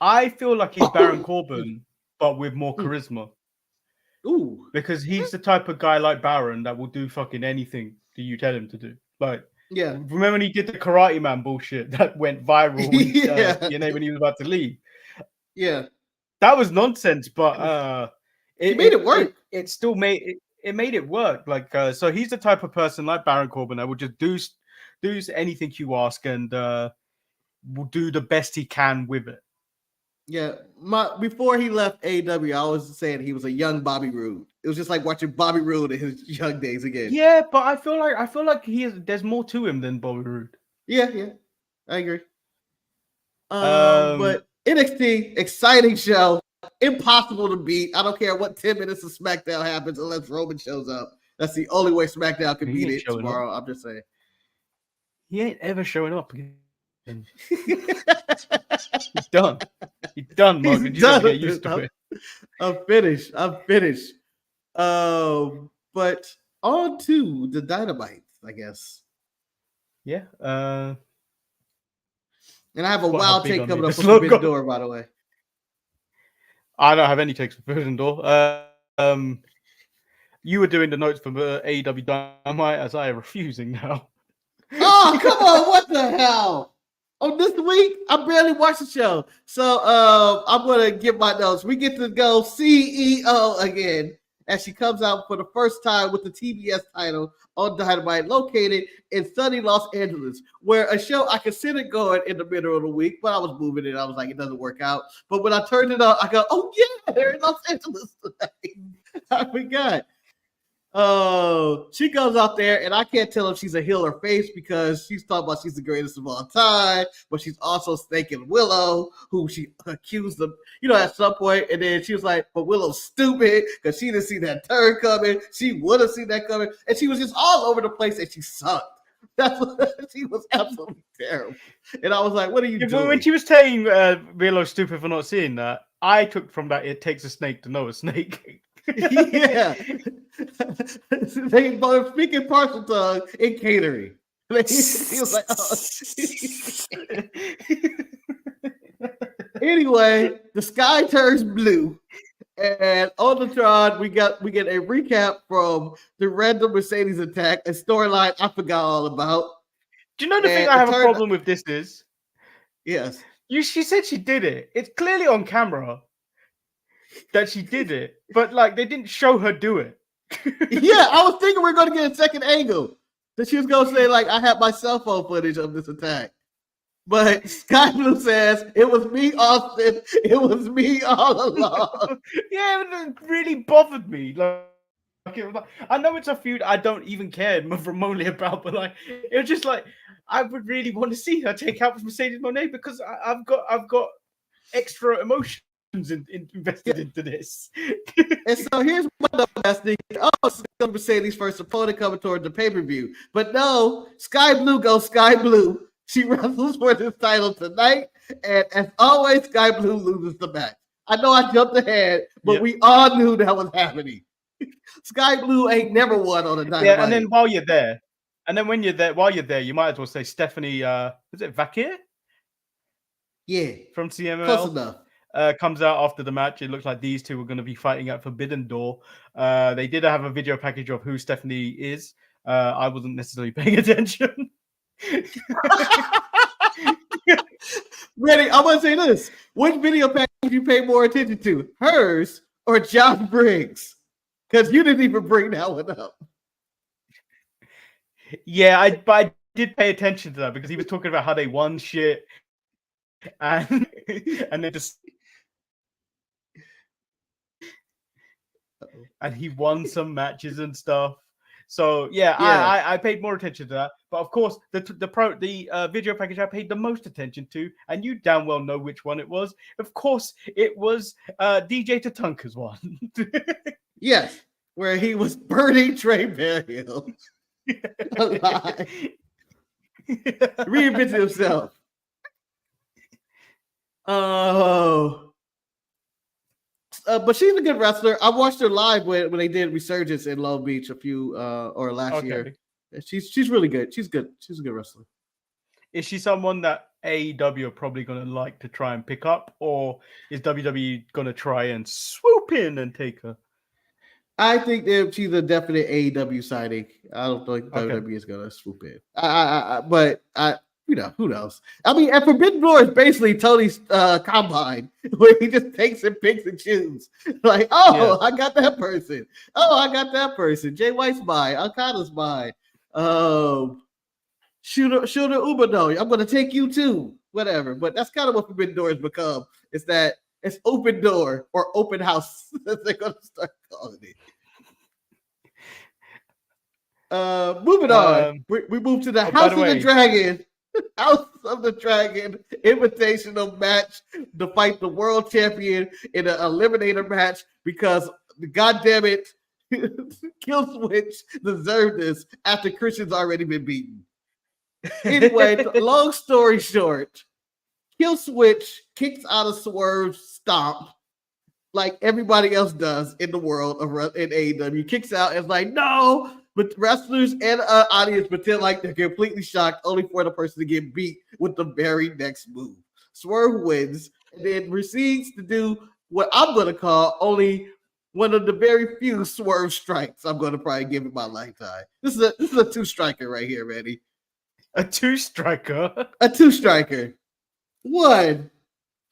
I feel like he's Baron Corbin, but with more charisma. Ooh. Because he's the type of guy like Baron that will do fucking anything that you tell him to do. Like, yeah. Remember when he did the Karate Man bullshit that went viral when he was about to leave? Yeah. That was nonsense, but it made it work. It still made it work. Like, so he's the type of person like Baron Corbin that will just do anything you ask, and will do the best he can with it. Yeah, before he left AEW, I was saying he was a young Bobby Roode. It was just like watching Bobby Roode in his young days again. Yeah, but I feel like there's more to him than Bobby Roode. Yeah, I agree. But NXT, exciting show, impossible to beat. I don't care what 10 minutes of SmackDown happens unless Roman shows up. That's the only way SmackDown can beat it tomorrow. I'm just saying. He ain't ever showing up again. He's done. He's done, Morgan. You gotta get used to it. I'm finished. But on to the Dynamite, I guess. Yeah. And I have a wild take coming up for Forbidden Door, by the way. I don't have any takes for Forbidden Door. You were doing the notes for AEW Dynamite, as I am refusing now. Oh, come on. What the hell? Oh, this week, I barely watched the show. So I'm going to give my notes. We get to go CEO again as she comes out for the first time with the TBS title on Dynamite, located in sunny Los Angeles, where a show I considered going in the middle of the week, but I was moving it. I was like, it doesn't work out. But when I turned it on, I go, oh, yeah, they're in Los Angeles today. I forgot. She goes out there, and I can't tell if she's a heel or face, because she's talking about she's the greatest of all time, but she's also snaking Willow, who she accused of, at some point, and then she was like, but Willow's stupid because she didn't see that turn coming. She would have seen that coming, and she was just all over the place, and she sucked. That's what she was absolutely terrible. And I was like, what are you doing? When she was saying Willow's stupid for not seeing that, I took from that it takes a snake to know a snake. Yeah, they both speaking partial tongue in catering. He was like, oh. Anyway, the sky turns blue, and on the Tron we get a recap from the random Mercedes attack, a storyline I forgot all about. Do you know the thing I have a problem with this is? Yes, she said she did it. It's clearly on camera that she did it, but like they didn't show her do it. Yeah, I was thinking we are going to get a second angle that she was going to say, like, I have my cell phone footage of this attack. But Sky Blue says, it was me, Austin. It was me all along. Yeah, it really bothered me. I know it's a feud I don't even care remotely about, but like it was just like I would really want to see her take out Mercedes Moné, because I've got extra emotions invested into this. And so here's one of the best things. Oh, it's Mercedes' first opponent coming toward the pay-per-view. But no, Sky Blue goes Sky Blue. She wrestles for this title tonight. And as always, Sky Blue loses the match. I know I jumped ahead, but we all knew that was happening. Sky Blue ain't never won on a Dynamite. Yeah, and then while you're there, you might as well say Stephanie. Is it Vakir? Yeah, from CML. Close enough. Comes out after the match. It looks like these two were going to be fighting at Forbidden Door. They did have a video package of who Stephanie is. I wasn't necessarily paying attention. Ready? I'm gonna say this. Which video package would you pay more attention to? Hers or John Briggs? Because you didn't even bring that one up. Yeah, I did pay attention to that because he was talking about how they won shit. And then just and he won some matches and stuff. So yeah. I paid more attention to that. But of course, the video package I paid the most attention to, and you damn well know which one it was. Of course, it was DJ Tatanka's one. Yes, where he was burning Trey Burial alive, reinvented himself. Oh, but she's a good wrestler. I watched her live when they did Resurgence in Long Beach last year. She's really good. She's good. She's a good wrestler. Is she someone that AEW are probably going to like to try and pick up, or is WWE going to try and swoop in and take her? I think that she's a definite AEW signing. I don't think WWE is going to swoop in. But who knows? I mean, at Forbidden Door is basically Tony's combine, where he just takes and picks and chooses. Like, I got that person. Oh, I got that person. Jay White's mine. Okada's mine. Shooter Umino. I'm going to take you too. Whatever. But that's kind of what Forbidden Door has become. It's that it's open door or open house that they're going to start calling it. Moving on. We move to the House of the Dragon. House of the Dragon invitational match to fight the world champion in an eliminator match because, goddamn it, Killswitch deserved this after Christian's already been beaten. Anyway, long story short, Killswitch kicks out of Swerve's stomp like everybody else does in the world of in AEW. Kicks out and is like, no. But wrestlers and audience pretend like they're completely shocked, only for the person to get beat with the very next move. Swerve wins and then proceeds to do what I'm going to call only one of the very few Swerve strikes I'm going to probably give in my lifetime. This is a two-striker right here, Randy. A two-striker? A two-striker. One,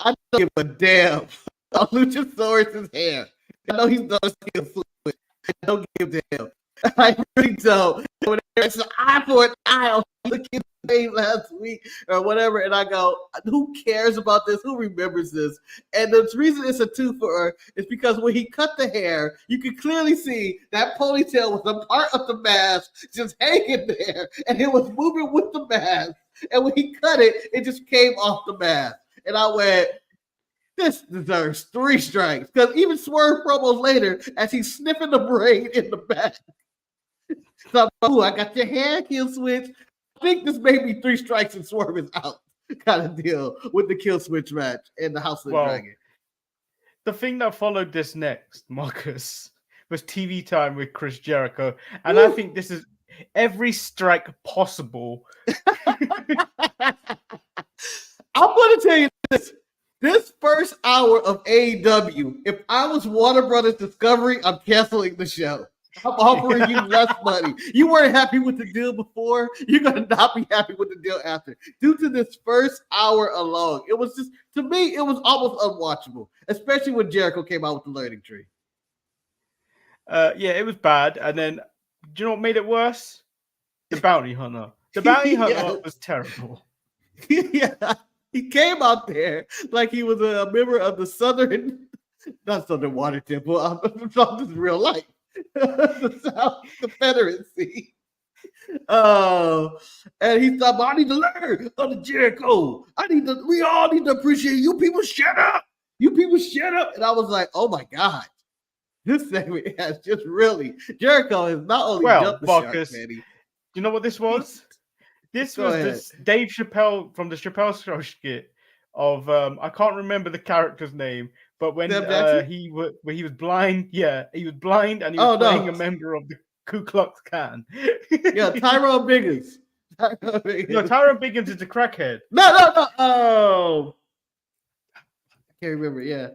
I don't give a damn about Luchasaurus' hair. I know he's not a fluid. I don't give a damn. I really don't. When it's an eye for an eye, I was looking at the game last week or whatever, and I go, who cares about this? Who remembers this? And the reason it's a two for her is because when he cut the hair, you could clearly see that ponytail was a part of the mask just hanging there, and it was moving with the mask. And when he cut it, it just came off the mask. And I went, this deserves 3 strikes. Because even Swerve promos later, as he's sniffing the braid in the back. So, I got your hair, Killswitch. I think this may be 3 strikes and Swerve is out kind of deal with the Killswitch match in the House of the Dragon. The thing that followed this next, Marcus, was TV time with Chris Jericho. And I think this is every strike possible. I'm going to tell you this first hour of AEW, if I was Warner Brothers Discovery, I'm canceling the show. I'm offering you less money. You weren't happy with the deal before. You're going to not be happy with the deal after. Due to this first hour alone, it was just, to me, it was almost unwatchable, especially when Jericho came out with the learning tree. Yeah, it was bad. And then, do you know what made it worse? The Bounty Hunter. The Bounty Hunter was terrible. Yeah, he came out there like he was a member of the not Southern Water Temple. I'm talking this real life. The South Confederacy. And he thought, I need to learn on the Jericho. We all need to appreciate you people. Shut up. You people shut up. And I was like, oh my God. This segment has just really Jericho has not only jumped the Marcus, shark, Manny. You know what this was? This was this Dave Chappelle from the Chappelle Show skit of I can't remember the character's name, but when he was blind, he was blind and he was playing a member of the Ku Klux Klan. Yeah, Tyrone Biggins. No, Tyrone Biggins is a crackhead. No. Oh, I can't remember. Yeah.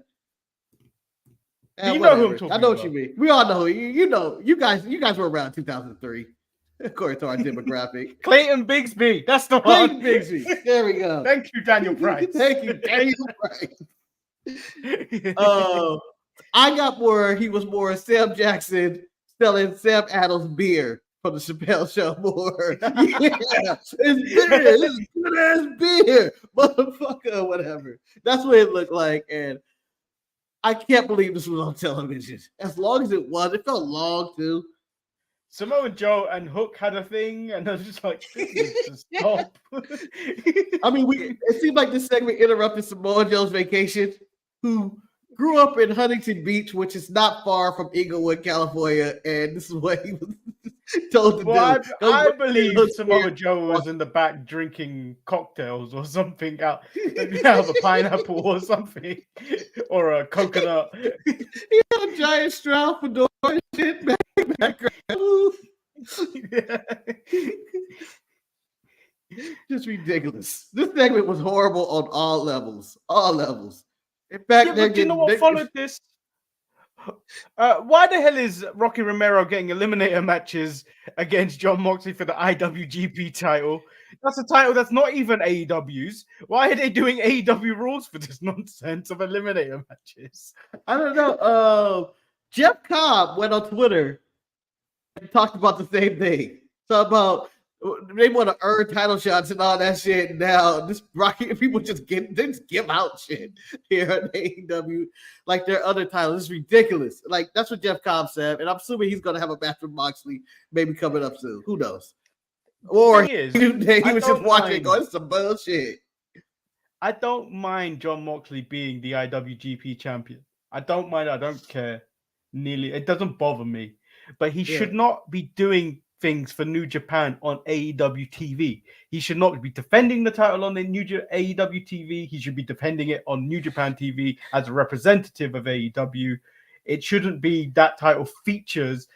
You know who I'm talking about. I know what you mean. We all know. You know. You guys were around 2003. According to our demographic. Clayton Bigsby. That's the one. Clayton Bigsby. There we go. Thank you, Daniel Price. Thank you, Daniel Price. I got more. He was more Sam Jackson selling Sam Adams beer from the Chappelle Show more. Yeah, it's beer. It's good ass beer, motherfucker, whatever. That's what it looked like, and I can't believe this was on television. As long as it was, it felt long too. Samoa Joe and Hook had a thing, and I was just like, stop. I mean, it seemed like this segment interrupted Samoa Joe's vacation, who grew up in Huntington Beach, which is not far from Inglewood, California, and this is what he was told to do. I believe Samoa Joe was in the back drinking cocktails or something out of a pineapple or something, or a coconut. He had a giant straw fedora and shit background. Yeah. Just ridiculous. This segment was horrible on all levels. All levels. In fact, but you know what followed this? Why the hell is Rocky Romero getting eliminator matches against Jon Moxley for the IWGP title? That's a title that's not even AEW's. Why are they doing AEW rules for this nonsense of eliminator matches? I don't know. Jeff Cobb went on Twitter and talked about the same thing. So about they want to earn title shots and all that shit. And now this Rocky people just give out shit here at AEW like their other titles. It's ridiculous. Like that's what Jeff Cobb said, and I'm assuming he's gonna have a match with Moxley maybe coming up soon. Who knows? Or he was just watching it going, it's some bullshit. I don't mind Jon Moxley being the IWGP champion. I don't mind. I don't care. It doesn't bother me. But he should not be doing things for New Japan on AEW TV. He should not be defending the title on the AEW TV. He should be defending it on New Japan TV as a representative of AEW. It shouldn't be that title features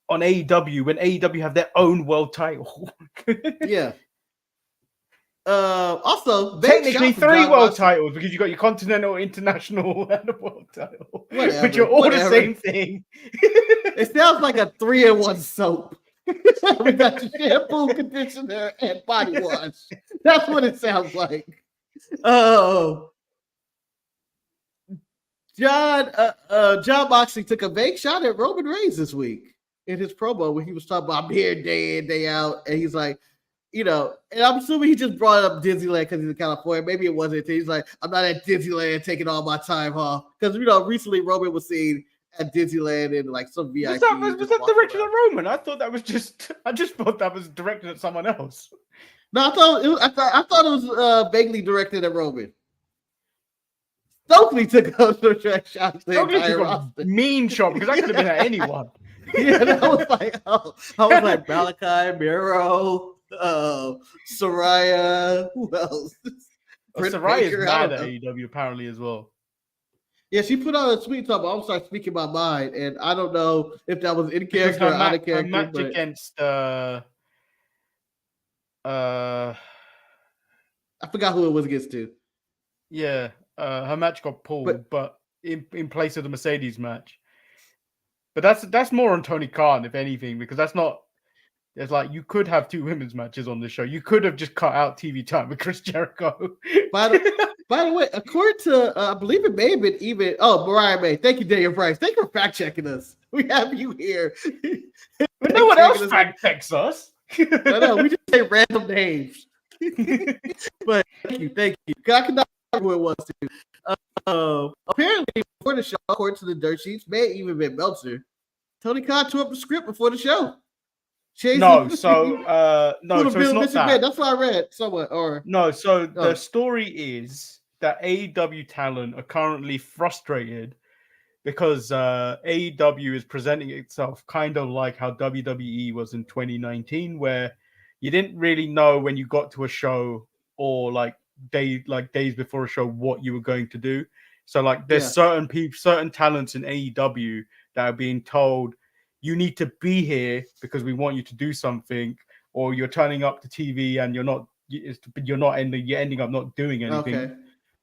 on AEW when AEW have their own world title. Yeah. Also, technically 3 world titles because you got your Continental, International, and the world title, which are all the same thing. It sounds like a 3-in-1 soap. We got your shampoo, conditioner, and body wash. That's what it sounds like. Oh, John Moxley took a vague shot at Roman Reigns this week in his promo when he was talking about I'm here day in, day out, and he's like, you know, and I'm assuming he just brought up Disneyland because he's in California. Maybe it wasn't. He's like, I'm not at Disneyland taking all my time, huh? Because, you know, recently Roman was seen at Disneyland and like some VIP. Was that directed at Roman? I thought that was I just thought that was directed at someone else. No, I thought it was vaguely directed at Roman. Stokely took a shot. Stokely took a mean shot because that could have been at anyone. Yeah, that was like, I was like Malachi, Miro, Saraya, who else? Saraya is mad at AEW apparently as well. Yeah, she put out a tweet talking about I'm sorry speaking my mind, and I don't know if that was in character or out of character. Match against I forgot who it was against too. Yeah, her match got pulled, but in place of the Mercedes match. But that's more on Tony Khan, if anything, because that's not. It's like you could have 2 women's matches on the show. You could have just cut out TV time with Chris Jericho. By the way, according to I believe it may have been even. Oh, Mariah May. Thank you, Daniel Price. Thank you for fact checking us. We have you here. But no one else fact checks us. I know. We just say random names. But thank you. I cannot remember who it was too. Apparently, before the show, according to the dirt sheets, may have even been Meltzer. Tony Khan tore up the script before the show. So it's not that. That's what I read somewhere. The story is that AEW talent are currently frustrated because AEW is presenting itself kind of like how WWE was in 2019, where you didn't really know when you got to a show or like days before a show what you were going to do. So like there's certain people, certain talents in AEW that are being told you need to be here because we want you to do something, or you're turning up to TV and you're ending up not doing anything.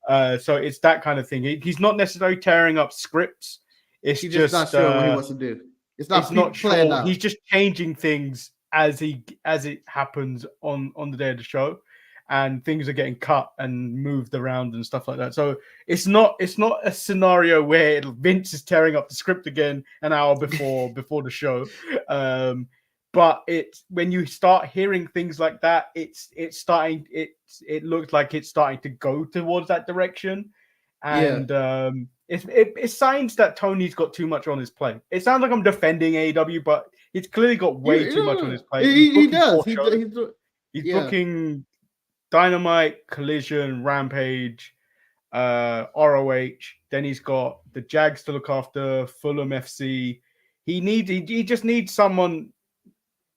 Okay. So it's that kind of thing. He's not necessarily tearing up scripts. He's just not sure what he wants to do. It's not sure. out. He's just changing things as it happens on the day of the show, and things are getting cut and moved around and stuff like that. So it's not a scenario where Vince is tearing up the script again an hour before the show. But it's when you start hearing things like that, it looks like it's starting to go towards that direction, and it's signs that Tony's got too much on his plate. It sounds like I'm defending AEW, but he's clearly got way too much on his plate. He does. He's booking Dynamite, Collision, Rampage, ROH. Then he's got the Jags to look after, Fulham FC. He just needs someone.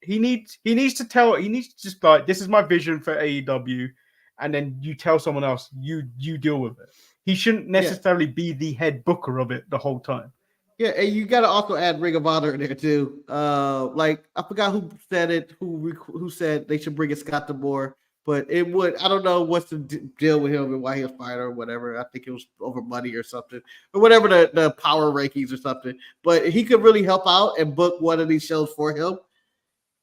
He needs to just like, this is my vision for AEW, and then you tell someone else, you deal with it. He shouldn't necessarily be the head booker of it the whole time. Yeah, and you got to also add Ring of Honor in there too. Like I forgot who said it, who said they should bring in Scott DeBoer, but it would. I don't know what's the deal with him and why he was fired or whatever. I think it was over money or something, or whatever the power rankings or something. But he could really help out and book one of these shows for him,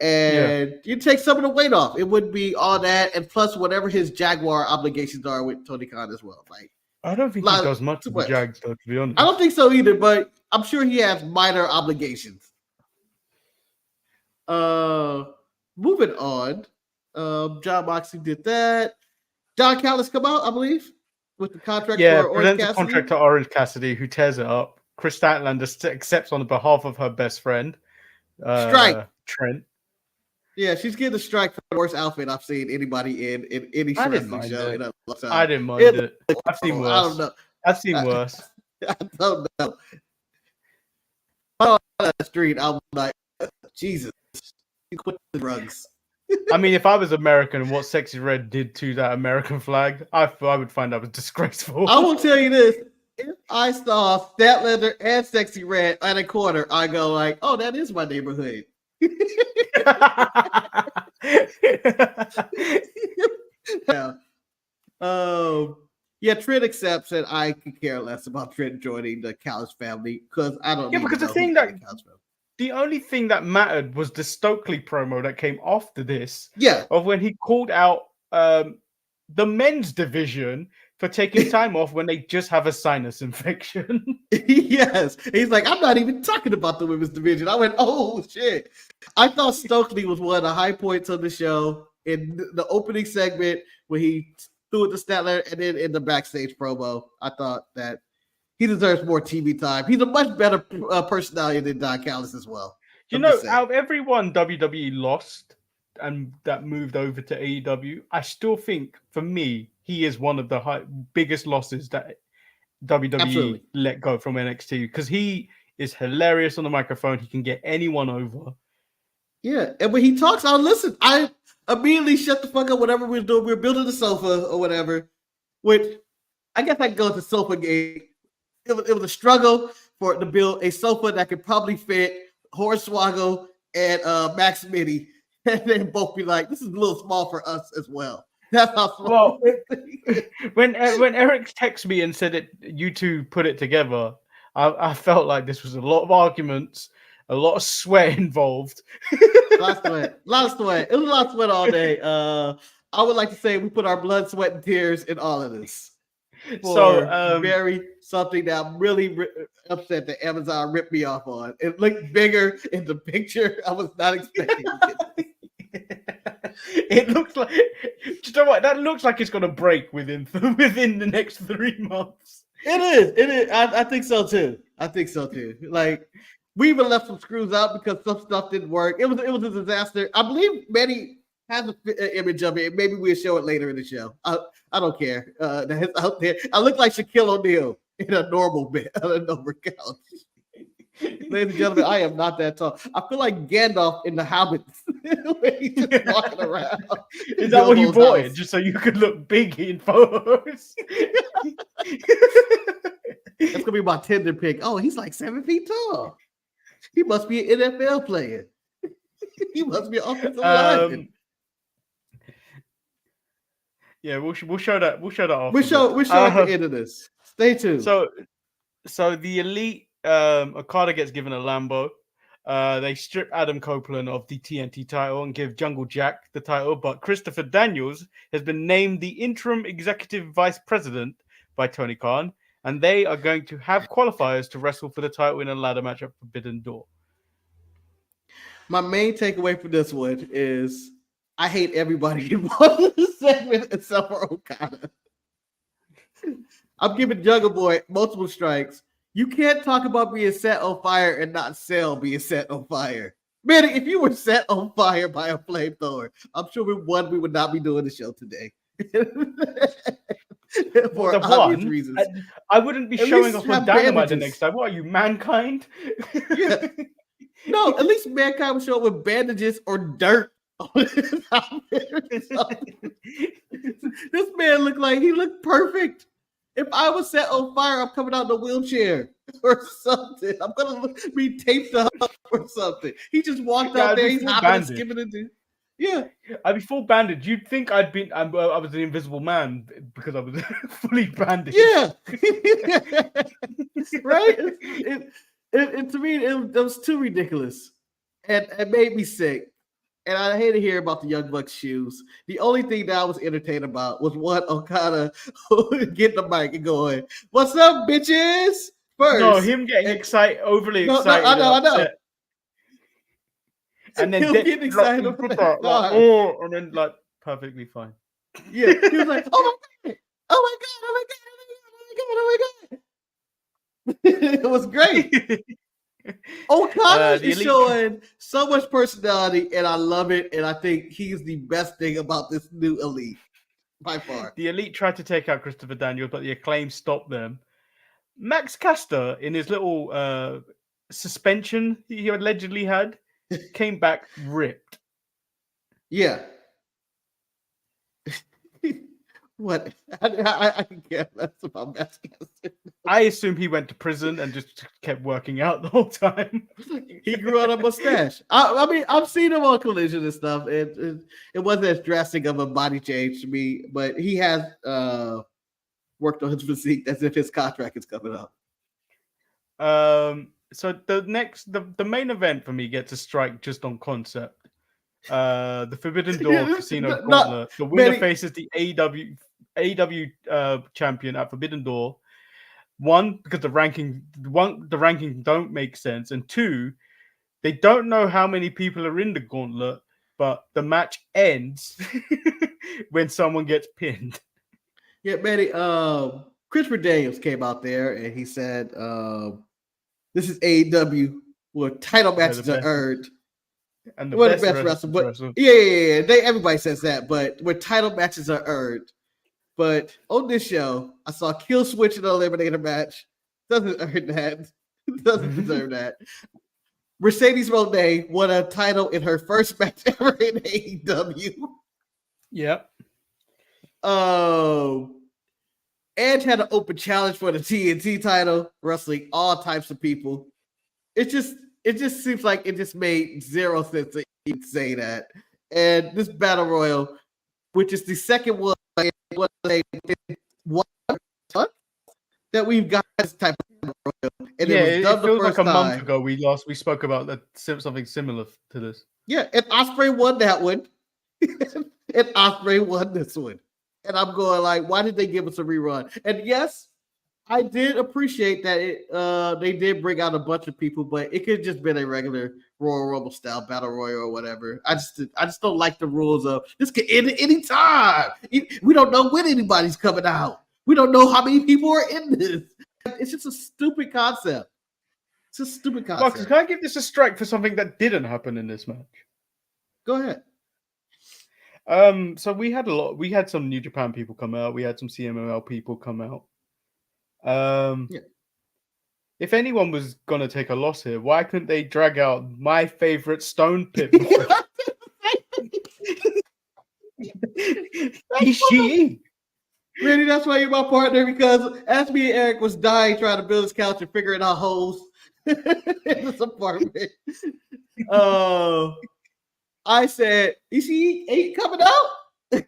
and you take some of the weight off. It would be all that, and plus whatever his Jaguar obligations are with Tony Khan as well. Like I don't think he does much with the Jags, though, to be honest. I don't think so either, but I'm sure he has minor obligations. Moving on. John Moxley did that. Don Callis come out, I believe, with the contract for Orange Cassidy. The contract to Orange Cassidy, who tears it up. Chris Statlander accepts on behalf of her best friend, Strike Trent. Yeah, she's getting a strike for the worst outfit I've seen anybody in any wrestling show. I didn't mind it. I've seen worse. I don't know. I've seen worse. I don't know. On the street, I'm like, Jesus, you quit the drugs. I mean, if I was American and what Sexy Red did to that American flag, I would find that was disgraceful. I will tell you this. If I saw Statlander and Sexy Red at a corner, I go like, oh, that is my neighborhood. Trent accepts that I could care less about Trent joining the Callis family because I don't. Yeah, because the only thing that mattered was the Stokley promo that came after this. Yeah, of when he called out the men's division for taking time off when they just have a sinus infection. Yes. He's like, I'm not even talking about the women's division. I went, oh, shit. I thought Stokley was one of the high points of the show in the opening segment when he threw it to Statler, and then in the backstage promo. I thought that he deserves more TV time. He's a much better personality than Don Callis as well. Out of everyone WWE lost and that moved over to AEW, I still think, for me, he is one of the biggest losses that WWE let go from NXT, because he is hilarious on the microphone. He can get anyone over. Yeah, and when he talks, I'll listen. I immediately shut the fuck up. Whatever we were doing, we were building the sofa or whatever. Which I guess I could go to sofa game. It was a struggle to build a sofa that could probably fit Hornswoggle and Max Mitty, and then both be like, "This is a little small for us as well." That's how small. Well, when Eric texted me and said that you two put it together, I felt like this was a lot of arguments, a lot of sweat involved. A lot of sweat. It was a lot of sweat all day. I would like to say we put our blood, sweat, and tears in all of this. Something that I'm really upset that Amazon ripped me off on. It looked bigger in the picture. I was not expecting it. It looks like, you know what? That looks like it's going to break within the next 3 months. It is. I think so too. Like, we even left some screws out because some stuff didn't work. It was a disaster. I believe Manny has an image of it. Maybe we'll show it later in the show. I don't care. That's out there. I look like Shaquille O'Neal in a normal bed on a normal couch. Ladies and gentlemen, I am not that tall. I feel like Gandalf in the Hobbits. He's just walking around. Is that what you bought it? Just so you could look big in photos? That's gonna be my Tinder pic. Oh, he's like 7 feet tall. He must be an NFL player. He must be an offensive lineman. Yeah, we'll show that. We'll show that off. We'll show at the end of this. Stay tuned. So the Elite, Okada gets given a Lambo. They strip Adam Copeland of the TNT title and give Jungle Jack the title, but Christopher Daniels has been named the interim executive vice president by Tony Khan, and they are going to have qualifiers to wrestle for the title in a ladder match at Forbidden Door. My main takeaway from this one is I hate everybody involved in this segment except for Okada. I'm giving Jungle Boy multiple strikes. You can't talk about being set on fire and not sell being set on fire. Man, if you were set on fire by a flamethrower, I'm sure we would not be doing the show today. For obvious reasons. I wouldn't be showing up on Dynamite the next time. What are you, Mankind? Yeah. No, at least Mankind would show up with bandages or dirt. This man looked like he looked perfect. If I was set on fire, I'm coming out in a wheelchair or something. I'm gonna be taped up or something. He just walked out there. He's hopping and skipping into. Yeah, I'd be full bandaged. You'd think I was an invisible man because I was fully bandaged. Yeah, right. It to me, it was too ridiculous, and it made me sick. And I hate to hear about the Young Bucks shoes. The only thing that I was entertained about was what Okada getting the mic and going, "What's up, bitches?" First, no, him getting overly excited. I know. And then getting excited, and then like perfectly fine. Yeah, he was like, "Oh my god, oh my god, oh my god, oh my god, oh my god." It was great. Okada is showing so much personality, and I love it. And I think he's the best thing about this new Elite by far. The Elite tried to take out Christopher Daniels, but the Acclaim stopped them. Max Caster, in his little suspension he allegedly had, came back ripped. Yeah. What? I can care less about Max Caster. I assume he went to prison and just kept working out the whole time. He grew out a mustache. I mean, I've seen him on Collision and stuff. It wasn't as drastic of a body change to me, but he has worked on his physique as if his contract is coming up. So the main event for me gets a strike just on concept. The Forbidden Door Casino Gauntlet. The winner faces the AEW champion at Forbidden Door. One, because the ranking don't make sense, and two, they don't know how many people are in the gauntlet, but the match ends when someone gets pinned. Yeah, Manny. Christopher Daniels came out there and he said, "This is AEW where title matches are earned." And the best wrestler. But yeah. Everybody says that, but where title matches are earned. But on this show, I saw Kill Switch in an Eliminator match. Doesn't earn that. Doesn't deserve that. Mercedes Moné won a title in her first match ever in AEW. Yep. Edge had an open challenge for the TNT title, wrestling all types of people. It just seems like it just made zero sense to even say that. And this Battle Royal, which is the second one that we've got this type of Battle Royal. And it feels like a month ago we spoke about something similar to this. Yeah, and Ospreay won that one. And Ospreay won this one. And I'm going like, why did they give us a rerun? And yes, I did appreciate that they did bring out a bunch of people, but it could have just been a regular Royal Rumble style Battle Royal or whatever. I just don't like the rules of this could end at any time. We don't know when anybody's coming out. We don't know how many people are in this. It's just a stupid concept. It's a stupid concept. Marcus, can I give this a strike for something that didn't happen in this match? Go ahead. So we had some New Japan people come out. We had some CMLL people come out. If anyone was gonna take a loss here, why couldn't they drag out my favorite Stone Pit? He's cheating. Really, that's why you're my partner, because as me and Eric was dying trying to build this couch and figuring out holes in this apartment, I said, "You see, ain't coming out." Like,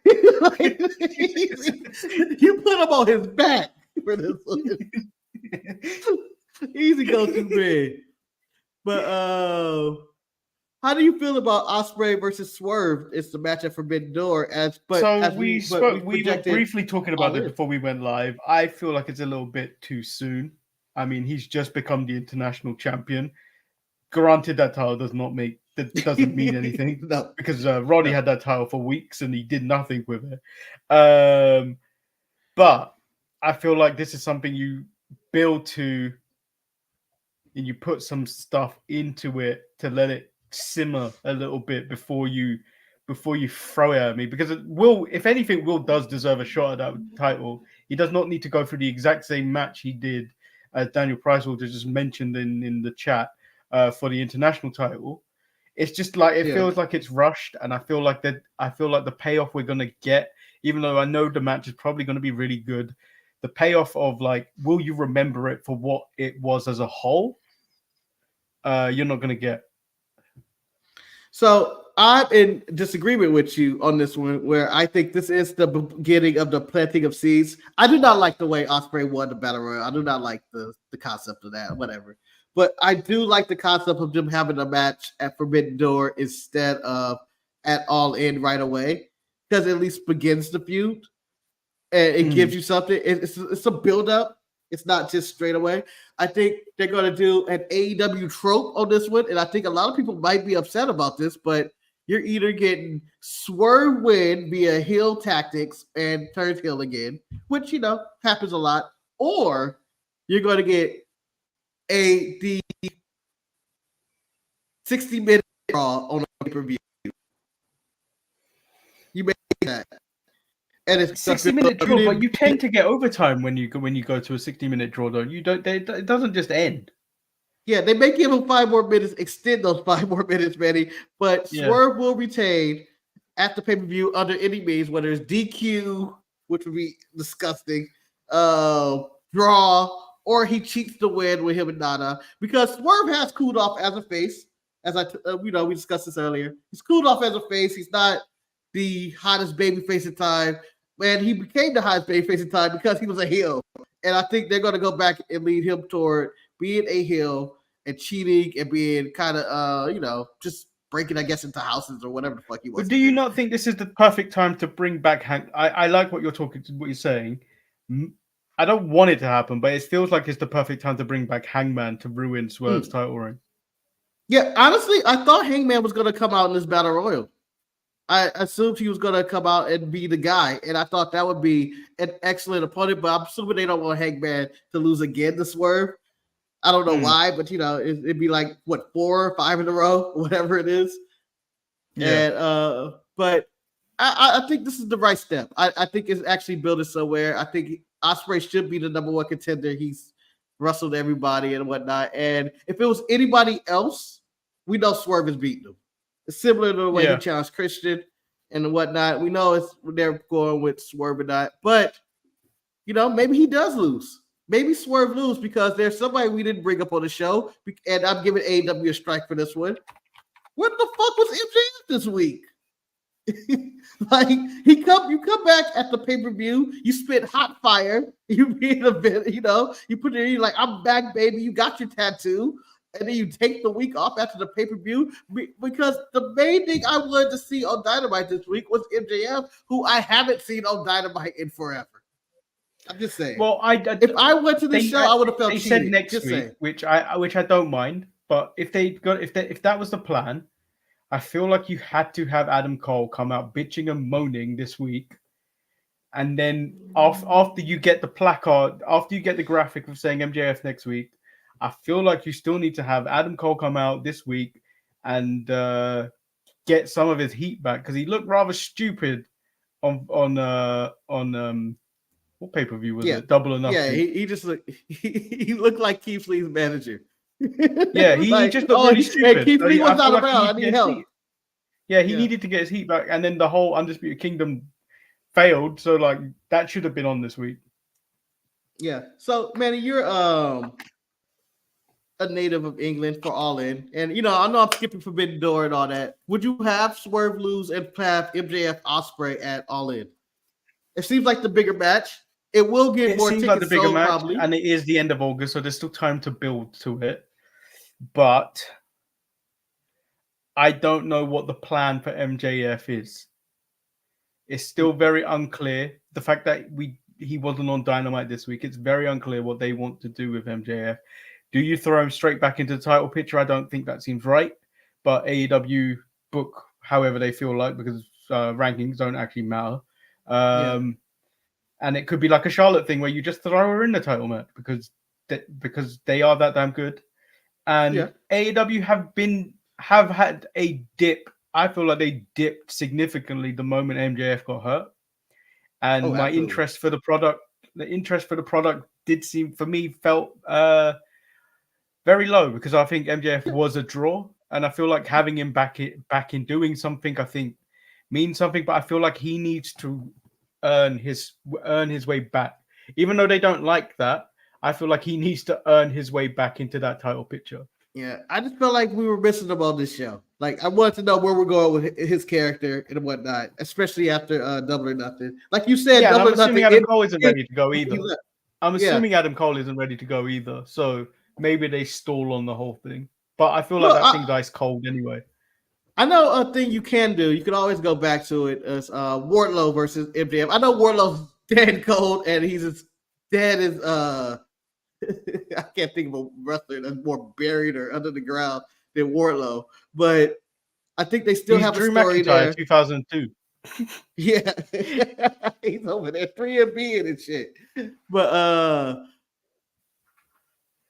you put him on his back for this one. Easy go too big. But how do you feel about Ospreay versus Swerve? It's the match at Forbidden Door. We were briefly talking about it before we went live. I feel like it's a little bit too soon. I mean, he's just become the international champion. Granted, that title doesn't mean anything. No. Because Roddy had that title for weeks and he did nothing with it. But I feel like this is something you build to, and you put some stuff into it to let it simmer a little bit before you throw it at me. Because if anything, Will does deserve a shot at that title. He does not need to go through the exact same match he did, as Daniel Pricewater just mentioned in the chat, for the international title. It's just like it feels like it's rushed, and I feel like the payoff we're gonna get, even though I know the match is probably gonna be really good, the payoff of like, will you remember it for what it was as a whole? You're not gonna get. So I'm in disagreement with you on this one, where I think this is the beginning of the planting of seeds. I do not like the way Ospreay won the Battle Royal. I do not like the concept of that, whatever. But I do like the concept of them having a match at Forbidden Door instead of at All In right away, because it at least begins the feud and it gives you something. It's a build-up. It's not just straight away. I think they're going to do an AEW trope on this one, and I think a lot of people might be upset about this, but you're either getting Swerve win via heel tactics and turns heel again, which, happens a lot, or you're going to get the 60-minute draw on a pay-per-view. You make that. And it's 60-minute draw, but you tend to get overtime when you go to a 60-minute draw, though. It doesn't just end. Yeah, they may give him 5 more minutes, extend those 5 more minutes, Manny, but Swerve will retain at the pay-per-view under any means, whether it's DQ, which would be disgusting, draw, or he cheats to win with him and Nana, because Swerve has cooled off as a face, as we discussed this earlier. He's cooled off as a face. He's not the hottest baby face in time. Man, he became the hottest baby face in time because he was a heel. And I think they're going to go back and lead him toward being a heel and cheating and being kind of, just breaking, I guess, into houses or whatever the fuck he was. But do you not think this is the perfect time to bring back Hank? I like what you're saying. I don't want it to happen, but it feels like it's the perfect time to bring back Hangman to ruin Swerve's title reign. Yeah, honestly, I thought Hangman was going to come out in this Battle Royal. I assumed he was going to come out and be the guy, and I thought that would be an excellent opponent, but I'm assuming they don't want Hangman to lose again to Swerve. I don't know why, but, it'd be like, 4 or 5 in a row, whatever it is. Yeah. And, but I think this is the right step. I think it's actually building somewhere. I think Ospreay should be the number 1 contender. He's wrestled everybody and whatnot. And if it was anybody else, we know Swerve is beating him. It's similar to the way he challenged Christian and whatnot. We know they're going with Swerve or not. But, maybe he does lose. Maybe Swerve lose because there's somebody we didn't bring up on the show. And I'm giving AEW a strike for this one. What the fuck was MJF this week? Like, you come back at the pay-per-view, you spit hot fire, you be in a bit, you put it in, like, I'm back, baby, you got your tattoo, and then you take the week off after the pay-per-view, because the main thing I wanted to see on Dynamite this week was MJF, who I haven't seen on Dynamite in forever. I'm just saying. Well, if I went to the show, I would have felt cheated. They said next week, which I don't mind, but if that was the plan, I feel like you had to have Adam Cole come out bitching and moaning this week, and then after you get the placard, after you get the graphic of saying MJF next week, I feel like you still need to have Adam Cole come out this week and get some of his heat back, because he looked rather stupid on what pay-per-view was it? Double or Nothing. Yeah, he just he looked like Keith Lee's manager. Yeah, he just looked really stupid. Keith Lee was not around. I need help. Yeah, he needed to get his heat back, and then the whole Undisputed Kingdom failed. So like that should have been on this week. Yeah. So Manny, you're a native of England for All In, and I know I'm skipping Forbidden Door and all that. Would you have Swerve lose and have MJF Ospreay at All In? It seems like the bigger match. It will get more tickets like the bigger sold, match, probably. And it is the end of August, so there's still time to build to it. But I don't know what the plan for MJF is. It's still very unclear. The fact that he wasn't on Dynamite this week, it's very unclear what they want to do with MJF. Do you throw him straight back into the title picture? I don't think that seems right. But AEW book however they feel like, because rankings don't actually matter. And it could be like a Charlotte thing where you just throw her in the title match because they are that damn good. And AEW have had a dip. I feel like they dipped significantly the moment MJF got hurt. And my interest for the product did seem, for me, felt very low because I think MJF was a draw. And I feel like having him back in doing something, I think, means something. But I feel like he needs to earn his way back. Even though they don't like that, I feel like he needs to earn his way back into that title picture. Yeah, I just felt like we were missing him on this show. Like, I wanted to know where we're going with his character and whatnot, especially after Double or Nothing. Like you said, Double or Nothing. Adam Cole isn't ready to go either. I'm assuming Adam Cole isn't ready to go either. So maybe they stall on the whole thing. But I feel like that thing's ice cold anyway. I know a thing you can do. You can always go back to it as Wardlow versus MJF. I know Wardlow's dead cold, and he's as dead as I can't think of a wrestler that's more buried or under the ground than Wardlow. But I think they still have Drew a story McIntyre, there. 2002. Yeah, he's over there 3MB and shit. But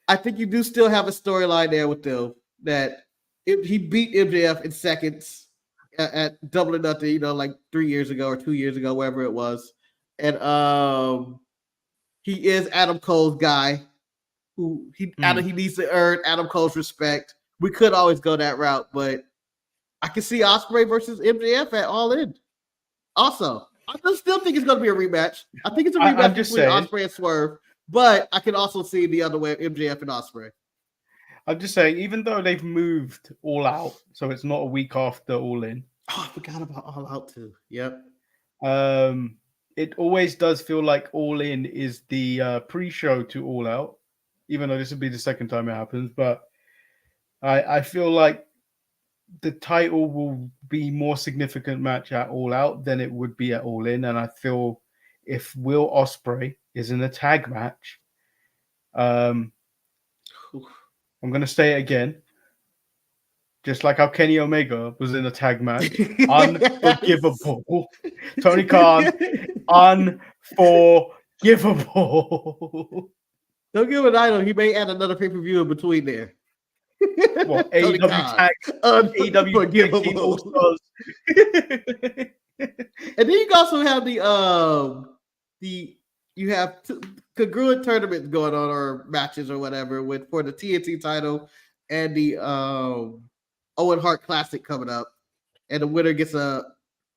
I think you do still have a storyline there with them that if he beat MJF in seconds at Double or Nothing, like 3 years ago or 2 years ago, wherever it was, and he is Adam Cole's guy who he needs to earn Adam Cole's respect. We could always go that route, but I can see Ospreay versus MJF at All In. Also, I still think it's going to be a rematch. I think it's a rematch between Ospreay and Swerve, but I can also see the other way, MJF and Ospreay. I'm just saying, even though they've moved All Out, so it's not a week after All In. Oh, I forgot about All Out too. Yep. It always does feel like All In is the pre-show to All Out, even though this will be the second time it happens. But I feel like the title will be more significant match at All Out than it would be at All In. And I feel if Will Ospreay is in a tag match, I'm going to say it again. Just like how Kenny Omega was in a tag match. Unforgivable. Tony Khan, unforgivable. Don't give an idol. He may add another pay-per-view in between there. What? AEW tag. AEW All-Stars. And then you also have you have congruent tournaments going on, or matches or whatever, for the TNT title and the Owen Hart Classic coming up, and the winner gets a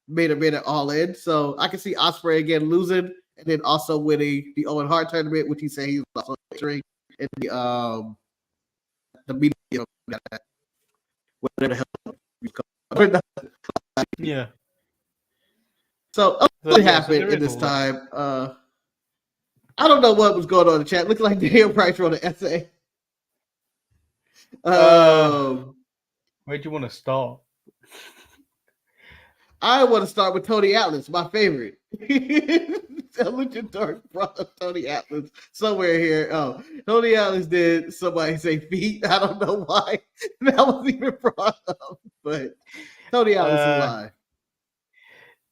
main event at All In. So I can see Ospreay again losing, and then also winning the Owen Hart tournament, which he said he's also entering in the media, whatever the hell. Yeah. So what happened in this time? I don't know what was going on in the chat. Looks like Daniel Price wrote an essay. Where do you want to start? I want to start with Tony Atlas, my favorite. Luchador brought up Tony Atlas somewhere here. Oh, Tony Atlas did somebody say feet. I don't know why that was even brought up, but Tony Atlas is live.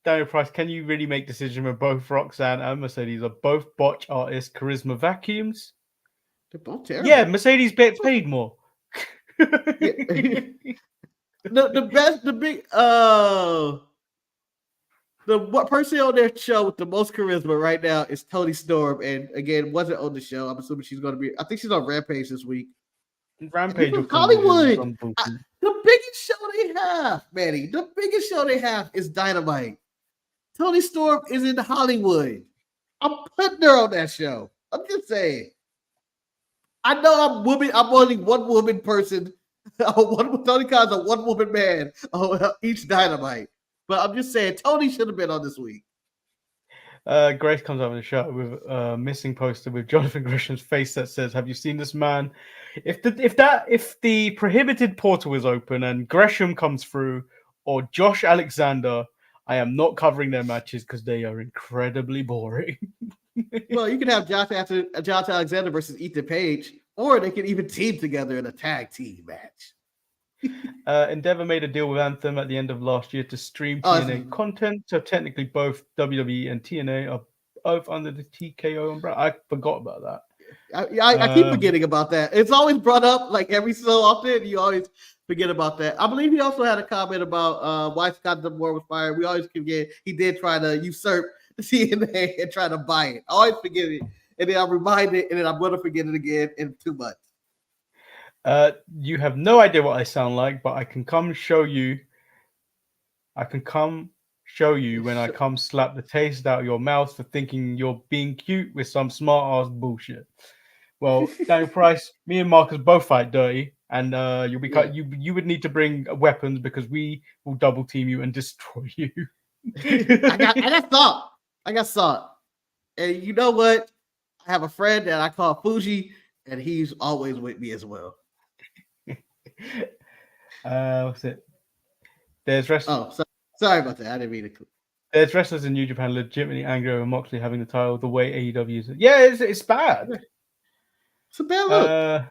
Daniel Price, can you really make decisions when both Roxanne and Mercedes are both botch artists, charisma vacuums? They're both terrible. Yeah, Mercedes gets paid more. The person on their show with the most charisma right now is Toni Storm, and again, wasn't on the show. I'm assuming she's going to be. I think she's on Rampage this week. Rampage from Hollywood. The biggest show they have, Manny. The biggest show they have is Dynamite. Toni Storm is in Hollywood. I'm putting her on that show. I'm just saying. I know I'm only one woman person. Tony Khan's a one woman man on each Dynamite. But I'm just saying, Tony should have been on this week. Grace comes up in the shot with a missing poster with Jonathan Gresham's face that says, "Have you seen this man?" If the prohibited portal is open and Gresham comes through, or Josh Alexander, I am not covering their matches because they are incredibly boring. Well, you can have Josh Alexander versus Ethan Page, or they can even team together in a tag team match. Endeavor made a deal with Anthem at the end of last year to stream TNA content. So technically, both WWE and TNA are both under the TKO umbrella. I forgot about that. I keep forgetting about that. It's always brought up like every so often. You always forget about that. I believe he also had a comment about why Scott D'Amore was fired. We always forget he did try to usurp TNA and try to buy it. I always forget it, and then I'm reminded, and then I'm going to forget it again in 2 months. You have no idea what I sound like, but I can come show you. I can come show you when I come slap the taste out of your mouth for thinking you're being cute with some smart ass bullshit. Well, Daniel Price, me and Marcus both fight dirty, and you'll be you would need to bring weapons because we will double team you and destroy you. I got salt. And you know what? I have a friend that I call Fuji, and he's always with me as well. What's it? There's wrestlers. Oh, sorry about that. I didn't mean to. There's wrestlers in New Japan legitimately angry over Moxley having the title the way AEW is. Yeah, it's bad. It's a bad look.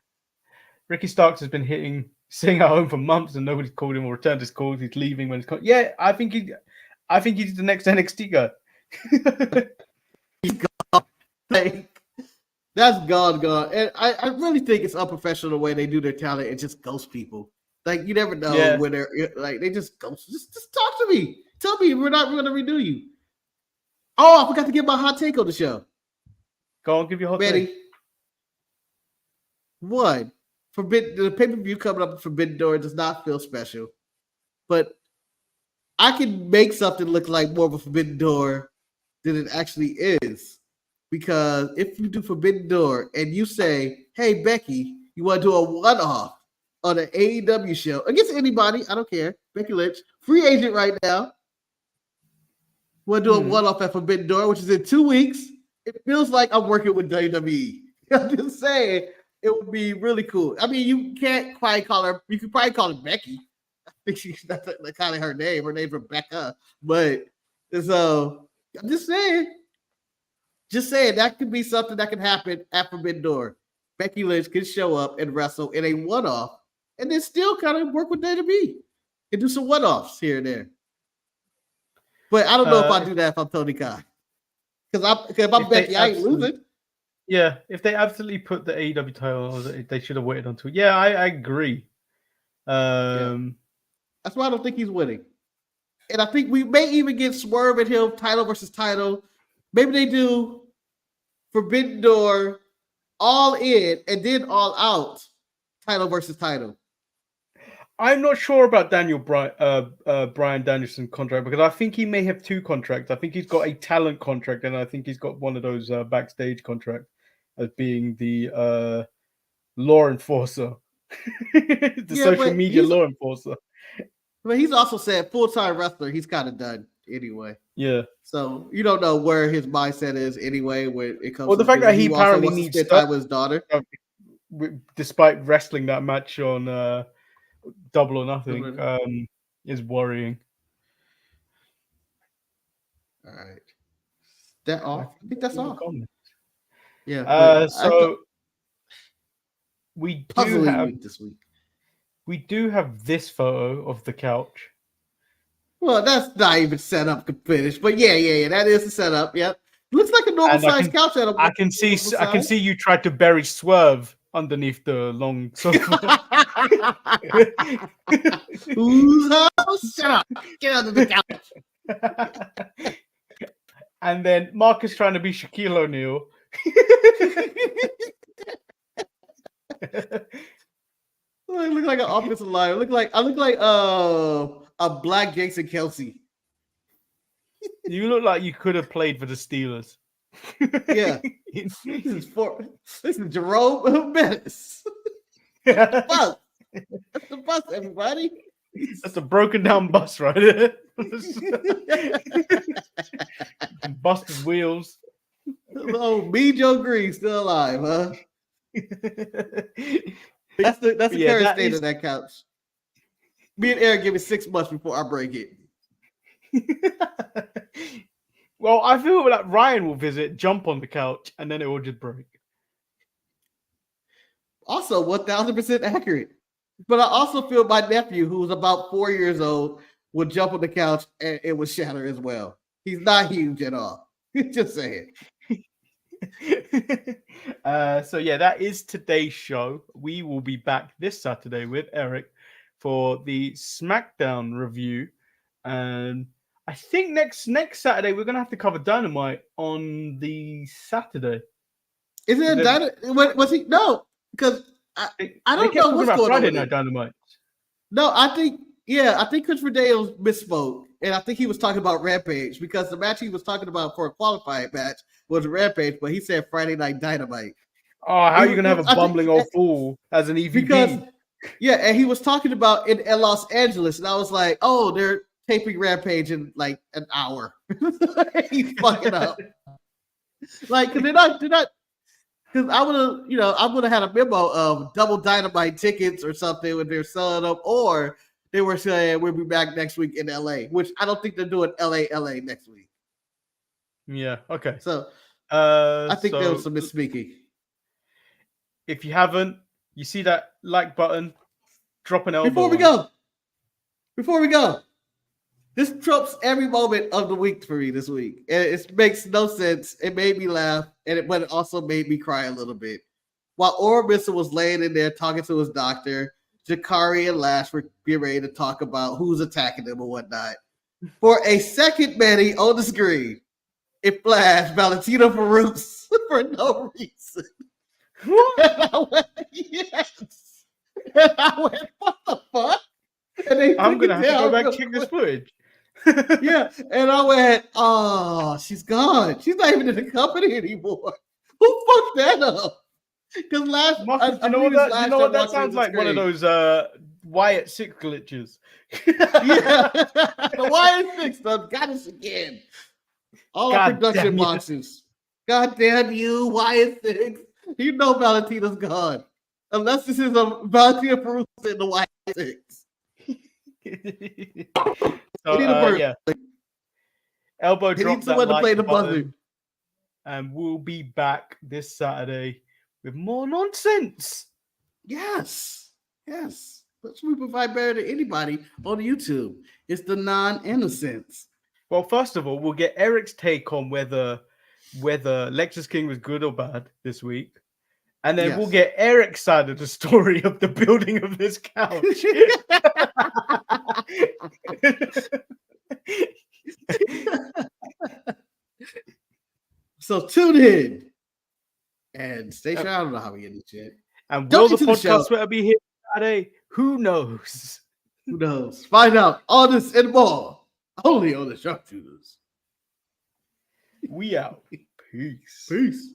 Ricky Starks has been sitting at home for months and nobody's called him or returned his calls. He's leaving when he's called. Yeah, I think he's the next NXT guy. He's gone. Like, that's gone. And I really think it's unprofessional the way they do their talent and just ghost people. Like, you never know when they're like, they just ghost. Just talk to me. Tell me we're not going to redo you. Oh, I forgot to give my hot take on the show. Go on, give your hot take. One, the pay-per-view coming up at Forbidden Door does not feel special. But I can make something look like more of a Forbidden Door than it actually is. Because if you do Forbidden Door and you say, hey, Becky, you want to do a one-off on an AEW show against anybody, I don't care, Becky Lynch, free agent right now, want to do a one-off at Forbidden Door, which is in 2 weeks, it feels like I'm working with WWE. I'm just saying, it would be really cool. I mean, you can't quite call her, you could probably call her Becky. I think that's kind of her name. Her name's Rebecca. But so I'm just saying that could be something that can happen at Forbidden Door. Becky Lynch can show up and wrestle in a one-off and then still kind of work with WWE and do some one-offs here and there. But I don't know if I do that if I'm Tony Khan. Because if I'm Becky, I ain't losing. Yeah, if they absolutely put the AEW title, they should have waited until. Yeah, I agree. That's why I don't think he's winning. And I think we may even get Swerve and him title versus title. Maybe they do Forbidden Door, All In, and then All Out, title versus title. I'm not sure about Bryan Danielson's contract because I think he may have 2 contracts. I think he's got a talent contract and I think he's got one of those backstage contracts as being the law enforcer, the social media law enforcer. But he's also said full-time wrestler. He's kind of done anyway. Yeah. So you don't know where his mindset is anyway when it comes. Well, the fact that he apparently needs to spend time with his daughter, despite wrestling that match on Double or Nothing, is worrying. All right, that off. I think that's all. Yeah. So we do have this week. We do have this photo of the couch. Well, that's not even set up to finish, but yeah, that is the setup. Yep, looks like a normal sized couch. I can see you tried to bury Swerve underneath the long sofa. Who's house? Shut up! Get under the couch. And then Marcus trying to be Shaquille O'Neal. I look like an offensive lineman. I look like a black Jason Kelsey. You look like you could have played for the Steelers. Yeah. This is Jerome Bettis. Bus. That's the bus, everybody. That's a broken down bus right there. Busted wheels. Oh, me, Joe Green, still alive, huh? That's the current state of that couch. Me and Eric give it 6 months before I break it. Well, I feel like Ryan will visit, jump on the couch, and then it will just break. Also, 1,000% accurate. But I also feel my nephew, who's about 4 years old, would jump on the couch and it would shatter as well. He's not huge at all. Just saying. So yeah, that is today's show. We will be back this Saturday with Eric for the SmackDown review, and I think next Saturday we're gonna have to cover Dynamite on the Saturday. Is it a Dynamite? Was he? No, because I don't know what's going Friday on. Night Dynamite. No, I think Christopher Daniels misspoke, and I think he was talking about Rampage because the match he was talking about for a qualifying match was Rampage, but he said Friday Night Dynamite. Oh, how are you gonna have a bumbling old fool as an EVP? Because and he was talking about in Los Angeles, and I was like, oh, they're taping Rampage in like an hour. He's fucking up. Like, cause they're not. Because I would have had a memo of double Dynamite tickets or something when they're selling them, or they were saying we'll be back next week in LA, which I don't think they're doing LA next week. Yeah. Okay. So I think there was some misspeaking. If you haven't, you see that like button, drop an elbow. Before we go, this trumps every moment of the week for me this week. And it makes no sense. It made me laugh, but it also made me cry a little bit. While Ormissa was laying in there talking to his doctor, Jakari and Lash were getting ready to talk about who's attacking them and whatnot. For a second, Manny, on the screen, it flashed Valentina Farouz for no reason. And I went, yes. And I went, what the fuck? And I'm going to have to go back and check this footage. Yeah, and I went, oh, she's gone. She's not even in the company anymore. Who fucked that up? Because you know what that sounds like? One of those Wyatt 6 glitches. Yeah, the Wyatt 6 stuff got us again. All our production boxes. God damn you, Wyatt 6. You know Valentina's gone. Unless this is a Valentina Peruz in the Wyatt 6. So, yeah. Elbow drop that like to play the buzzer. And we'll be back this Saturday with more nonsense. Yes. Which we provide better than anybody on YouTube. It's the non-innocence. Well, first of all, we'll get Eric's take on whether Lexus King was good or bad this week. And then we'll get Eric's side of the story of the building of this couch. So tune in and stay tuned. I don't know how we get this shit. And will the podcast better be here Saturday? Who knows? Who knows? Find out all this and more only on the Sharpshooters. We out. Peace.